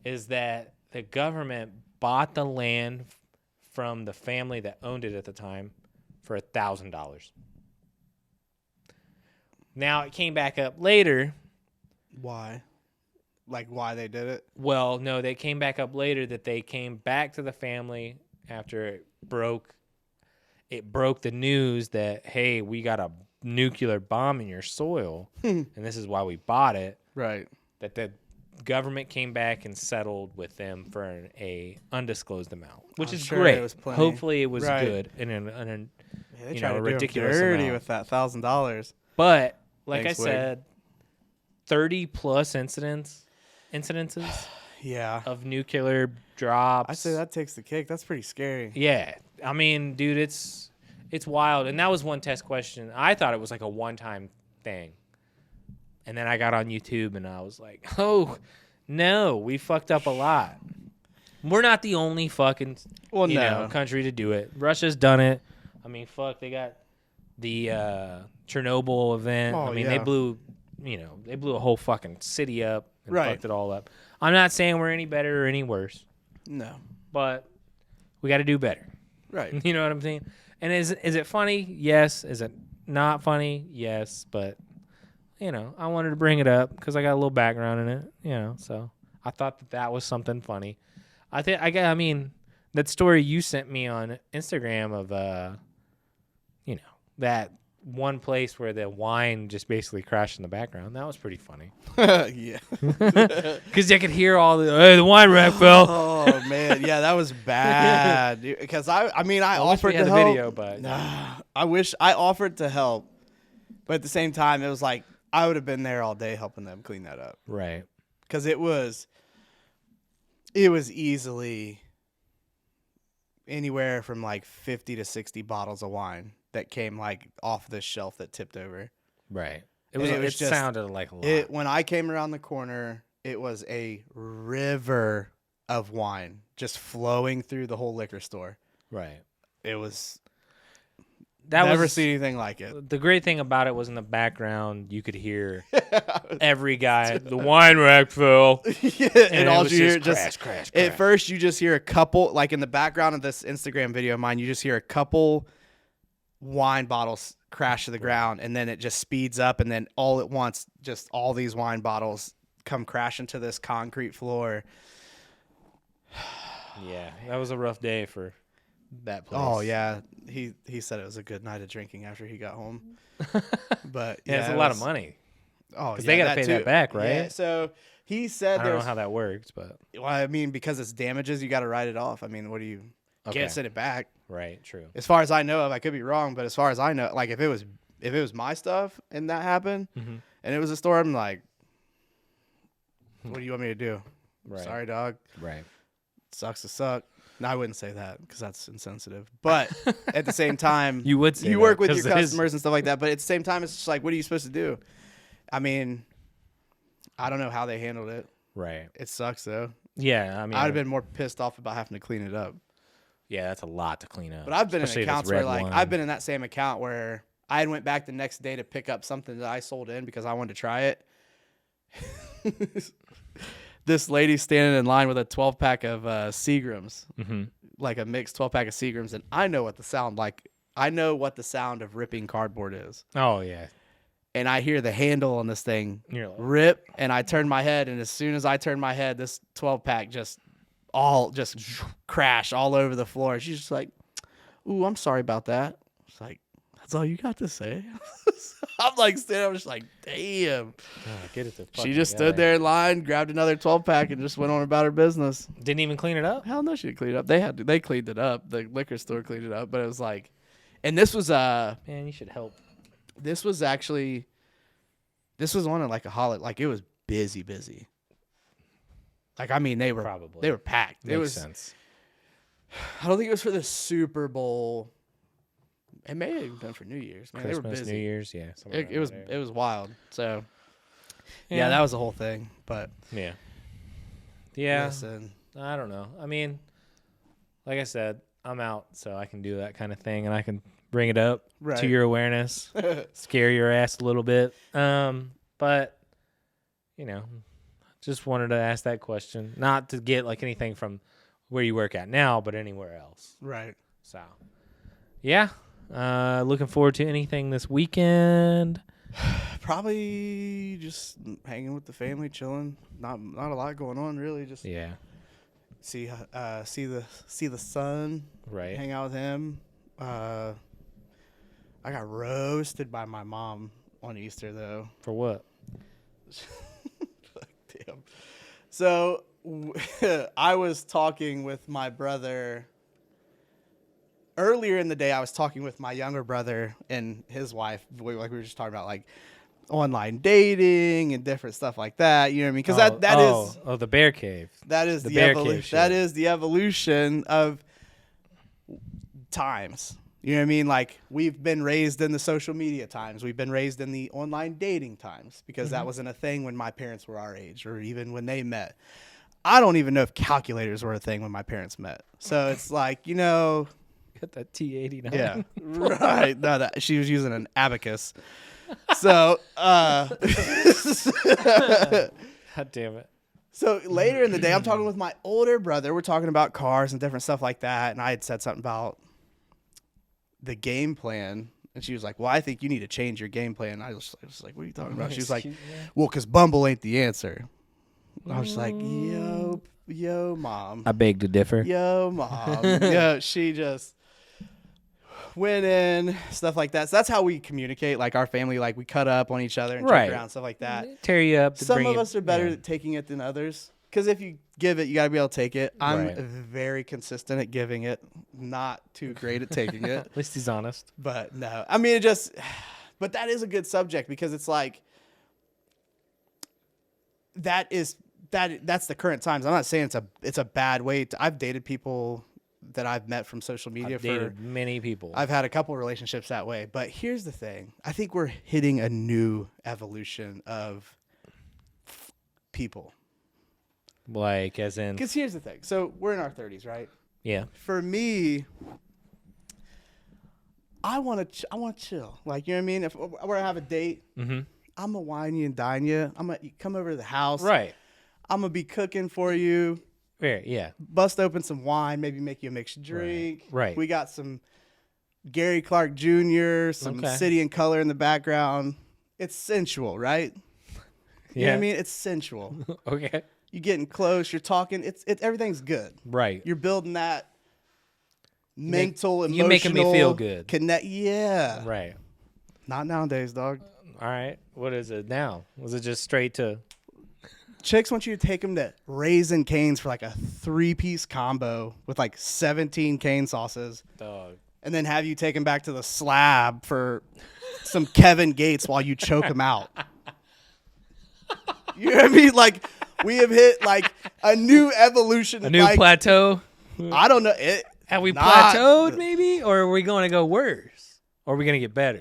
is that the government bought the land from the family that owned it at the time for $1,000. Now it came back up later. Why? Like why they did it? Well, no, they came back up later that they came back to the family after it broke. It broke the news that, hey, we got a nuclear bomb in your soil, and this is why we bought it. Right. That the government came back and settled with them for a undisclosed amount, which I'm is sure great. it was plenty. Hopefully, it was Right. good and Yeah, they you tried know, to a do 'em ridiculous dirty amount. with that $1,000. But like Thanks, I Wig. said, 30 plus incidences Yeah. of nuclear drops. I say that takes the cake. That's pretty scary. Yeah, I mean, dude, it's wild. And that was one test question. I thought it was like a one-time thing, and then I got on YouTube and I was like, oh no, we fucked up a lot. We're not the only fucking Well, you no. know, country to do it. Russia's done it. I mean, fuck, they got the Chernobyl event. Oh, I mean, yeah. they blew a whole fucking city up and Right. fucked it all up. I'm not saying we're any better or any worse, No. but we got to do better. Right. You know what I'm saying? And is it funny? Yes. Is it not funny? Yes. But you know, I wanted to bring it up because I got a little background in it. You know, so I thought that was something funny. I mean, that story you sent me on Instagram of you know, that one place where the wine just basically crashed in the background. That was pretty funny Yeah. because I could hear all the wine rack fell. Oh man, yeah, that was bad. Because I mean, I I wish offered we had to the help. video, but Nah, I wish I offered to help, but at the same time, it was like I would have been there all day helping them clean that up. right. Because it was easily anywhere from like 50 to 60 bottles of wine that came like off this shelf that tipped over. Right. And it was It just- sounded like a lot. When I came around the corner, it was a river of wine just flowing through the whole liquor store. right. It was That never was seen anything like it. the great thing about it was in the background you could hear every guy. The wine rack fell, Yeah, and and it all was you hear just crash. at first you just hear a couple, like in the background of this Instagram video of mine, you just hear a couple wine bottles crash to the ground, and then it just speeds up, and then all at once, just all these wine bottles come crashing to this concrete floor. Yeah, that was a rough day for that place. Oh yeah, he said it was a good night of drinking after he got home. But yeah, it's it a lot of was- money. Oh, Because they got to pay that too. back, right? Yeah, so he said I don't know there's. how that works, but Well, I mean, because it's damages, you got to write it off. I mean, what do you Okay. can't send it back? right, true. As far as I know of, I could be wrong, but as far as I know, like if it was my stuff and that happened, Mhm. and it was a store, I'm like, what do you want me to do? Right, Sorry, dog. right. Sucks to suck. No, I wouldn't say that because that's insensitive. But at the same time, You would say you that, work with 'cause your it is- customers and stuff like that. But at the same time, it's just like, what are you supposed to do? I mean, I don't know how they handled it. Right. It sucks though. Yeah, I mean, I'd have been more pissed off about having to clean it up. yeah, that's a lot to clean up. But I've been especially in if it's accounts where red like wine. I've been in that same account where I had went back the next day to pick up something that I sold in because I wanted to try it. this lady standing in line with a 12-pack of Seagrams, Mm-hmm. like a mixed 12-pack of Seagrams, and I know what the sound like. I know what the sound of ripping cardboard is. Oh yeah. And I hear the handle on this thing You're like, rip, and I turn my head, and as soon as I turn my head, this 12-pack just crash all over the floor. She's just like, "Ooh, I'm sorry about that." It's like, that's all you got to say? I'm like standing, I'm just like, damn. get it the fuck She just stood there in line, grabbed another 12-pack, and just went on about her business. Didn't even clean it up. Hell no, she didn't clean it up. They cleaned it up. The liquor store cleaned it up, but it was like, and this was Man, you should help. this was on a, like a holiday, like it was busy. Like, I mean, they were packed. Makes It was sense. I don't think it was for the Super Bowl. It may have been for New Year's. Man, they were Christmas, busy. New Year's, yeah. It was wild. So yeah, that was the whole thing. But Yeah. listen, I don't know. I mean, like I said, I'm out, so I can do that kind of thing, and I can bring it up Right. to your awareness, scare your ass a little bit. But just wanted to ask that question, not to get like anything from where you work at now, but anywhere else. right. So, yeah. Looking forward to anything this weekend. Probably just hanging with the family, chilling. Not a lot going on really. Just Yeah. see the son. Right. Hang out with him. I got roasted by my mom on Easter though. For what? Damn. So I was talking with my brother earlier in the day. I was talking with my younger brother and his wife. Like we were just talking about like online dating and different stuff like that. You know what I mean? Because that is the bear cave. that is the the, bear cave evolution. shit. That is the evolution of times. You know what I mean? Like, we've been raised in the social media times. We've been raised in the online dating times because that wasn't a thing when my parents were our age or even when they met. I don't even know if calculators were a thing when my parents met. So it's like, Got that T89. yeah, right. No, she was using an abacus. So, God damn it. So later in the day, I'm talking with my older brother. We're talking about cars and different stuff like that. And I had said something about the game plan. And she was like, well, I think you need to change your game plan. And I was like, what are you talking about? She was like, well, because Bumble ain't the answer. I was like, yo, mom. I beg to differ. Yo, mom. Yeah, she just went in, stuff like that. So that's how we communicate. Like, our family, like, we cut up on each other and Right. joke around, stuff like that. Tear you up. Some of us are better at taking it than others. Because if you give it, you got to be able to take it. I'm Right. very consistent at giving it, not too great at taking it. At least he's honest. But no, I mean, but that is a good subject because it's like, that's the current times. I'm not saying it's a bad way I've dated people that I've met from social media. I've dated many people. I've had a couple relationships that way. But here's the thing. I think we're hitting a new evolution of people. Like, as in, Because here's the thing. So we're in our 30s, right? yeah. For me, I want to chill. Like, you know what I mean? If we're have a date, I'm gonna wine you and dine you. I'm gonna come over to the house. Right. I'm gonna be cooking for you. Yeah. Bust open some wine. Maybe make you a mixed drink. Right. We got some Gary Clark Jr., some Okay. City and Color in the background. It's sensual, right? You know what I mean? It's sensual. Okay. You're getting close. You're talking. It's everything's good. Right. You're building that mental, emotional. You're making me feel good. Connect. Yeah. Right. Not nowadays, dog. All right. What is it now? Was it just straight to? Chicks want you to take them to Raisin Cane's for like a 3-piece combo with like 17 cane sauces, Dog. and then have you take them back to the slab for some Kevin Gates while you choke them out. You know what I mean? Like, we have hit like a new evolution. A new like, plateau? I don't know. Have we Not- plateaued maybe? Or are we going to go worse? Or are we going to get better?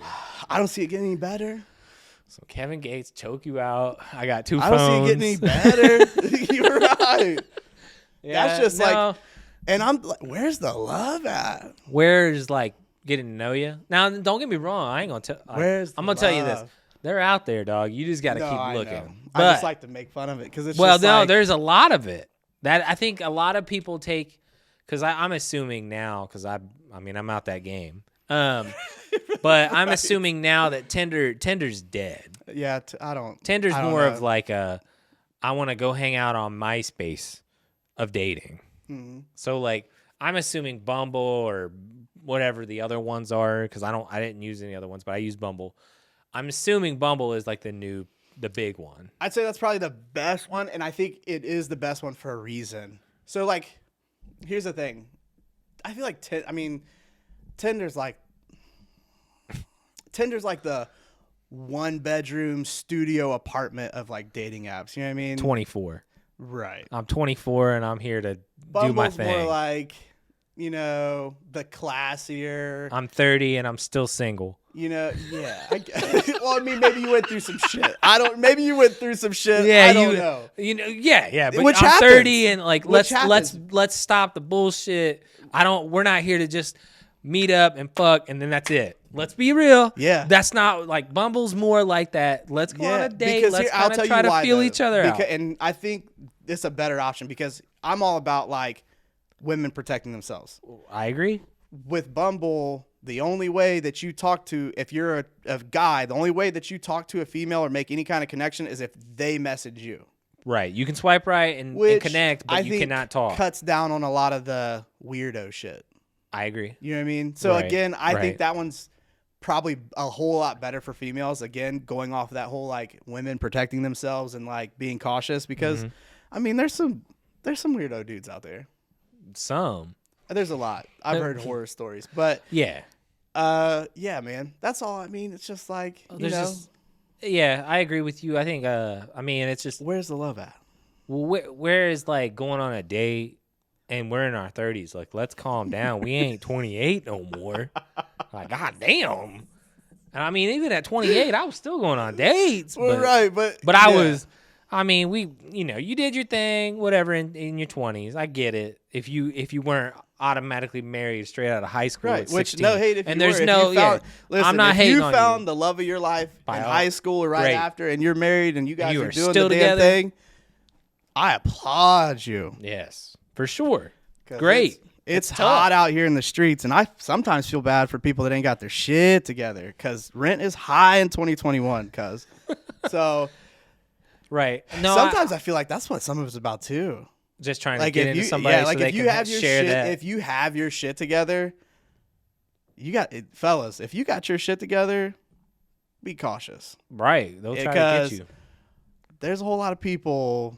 I don't see it getting any better. So Kevin Gates choke you out. I got 2 I phones. don't see it getting any better. You're right. Yeah, That's just no. like, and I'm like, where's the love at? Where's like getting to know you? Now, don't get me wrong. I ain't gonna tell. Where's I'm the gonna tell you this. love? They're out there, dog. You just got to No, keep I looking. know. But, I just like to make fun of it because it's well, just no, like, there's a lot of it. That I think a lot of people take, because I'm assuming now, because I'm out that game. But I'm assuming now that Tinder's dead. yeah, I don't. Tinder's I don't more know. of like I want to go hang out on MySpace of dating. Mhm. So like I'm assuming Bumble or whatever the other ones are, because I didn't use any other ones, but I use Bumble. I'm assuming Bumble is like the big one. I'd say that's probably the best one, and I think it is the best one for a reason. So like, here's the thing. I feel like Tinder's like the 1-bedroom studio apartment of like dating apps. You know what I mean? 24. Right. I'm 24 and I'm here to do my Bumble's thing. more like, the classier. I'm 30 and I'm still single. Yeah. Well, I mean, maybe you went through some shit. Maybe you went through some shit. Yeah, I don't know. Yeah. But Which I'm happens. 30 and like Which let's stop the bullshit. We're not here to just meet up and fuck and then that's it. Let's be real. Yeah. That's not like Bumble's more like that. Let's go on a date. because Let's I'll kind tell of you try to why, feel though. each other out. And I think it's a better option because I'm all about like women protecting themselves. I agree. With Bumble, the only way that you talk to, if you're a guy, the only way that you talk to a female or make any kind of connection is if they message you. Right. You can swipe right and Which connect, but I you think cannot talk. cuts down on a lot of the weirdo shit. I agree. You know what I mean? So Right, again, I right. think that one's probably a whole lot better for females. Again, going off that whole like women protecting themselves and like being cautious because Mm-hmm. I mean there's some weirdo dudes out there. Some. There's a lot. I've heard horror stories, but Yeah. yeah, man. That's all. I mean, it's just like Yeah, I agree with you. I think it's just where's the love at? where is like going on a date and we're in our 30s. Like, let's calm down. We ain't 28 no more. Like, god damn. And I mean, even at 28, I was still going on dates. Well, right, but I yeah. was. I mean, you did your thing, whatever, in your 20s. I get it. If you weren't automatically married straight out of high school right, at which 16. no hate if and you there's were. no If you found, yeah. listen, I'm not if hating you on found you. the love of your life By in all- high school or right Great. after, and you're married and you guys you are are doing still the damn together. thing, I applaud you. Yes, for sure. 'Cause Great. It's tough. hot out here in the streets, and I sometimes feel bad for people that ain't got their shit together because rent is high in 2021. Cause so Right. No, sometimes I feel like that's what some of it's about too. just trying to Like get if into you, somebody yeah, like so they if you can have your share shit, that. if you have your shit together, you got it, fellas. If you got your shit together, be cautious. Right. They'll try to Because get you. there's a whole lot of people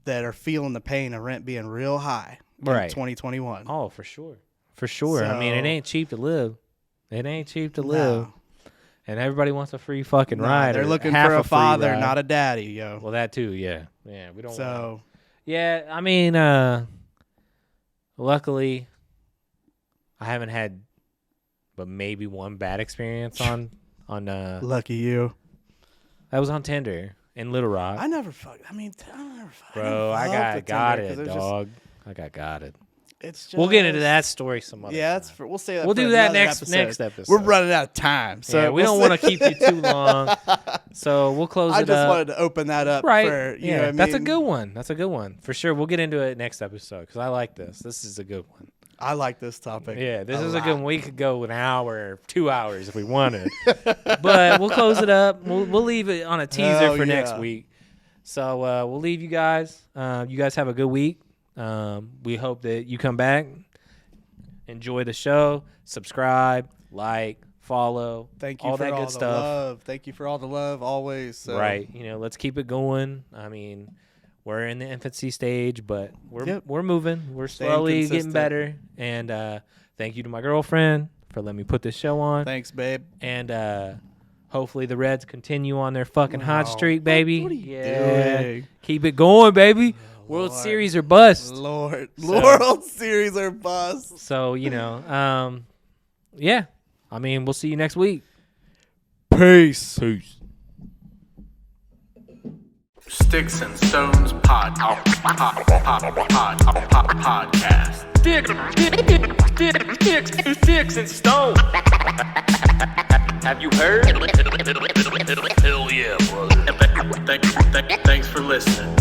that are feeling the pain of rent being real high in Right. 2021. Oh, for sure. For sure. I mean, it So- ain't cheap to live. It ain't cheap to No. live. And everybody wants a free fucking Nah, ride. they're or looking half for a free father, ride. not a daddy, yo. Well, that too, yeah. Yeah, we don't want So Yeah, I mean, luckily, I haven't had but maybe one bad experience on lucky you. that was on Tinder in Little Rock. I never fucked. I mean, I never fucked. Bro, I never got fucked with it, Tinder 'cause dog. I got it. It's just, We'll get into that story some other Yeah, time. that's for. We'll say that. We'll for do that another next episode. We're running out of time, so yeah, we don't want to keep you too long, so we'll close I it just up. wanted to open that up. Right? For, you yeah, know what I that's a mean? good one. That's a good one for sure. We'll get into it next episode because I like this. This is a good one. I like this topic. Yeah, this is a lot. good one. We could go an hour, 2 hours if we wanted, but we'll close it up. We'll leave it on a teaser Hell for next yeah. week. So we'll leave you guys. You guys have a good week. We hope that you come back, enjoy the show, subscribe, like, follow, Thank you all for that all good the stuff. love. Thank you for all the love always. So. Right, let's keep it going. I mean, we're in the infancy stage, but we're moving. We're Staying slowly getting consistent. better. And thank you to my girlfriend for letting me put this show on. Thanks, babe. And hopefully the Reds continue on their fucking hot No. streak, baby. What are you yeah, doing? keep it going, baby. World Lord. Series or bust. Lord, So- World Series or bust. So yeah. I mean, we'll see you next week. Peace. Peace. Sticks and Stones podcast. Sticks and stones. Have you heard? Hell yeah, brother. Thanks for listening.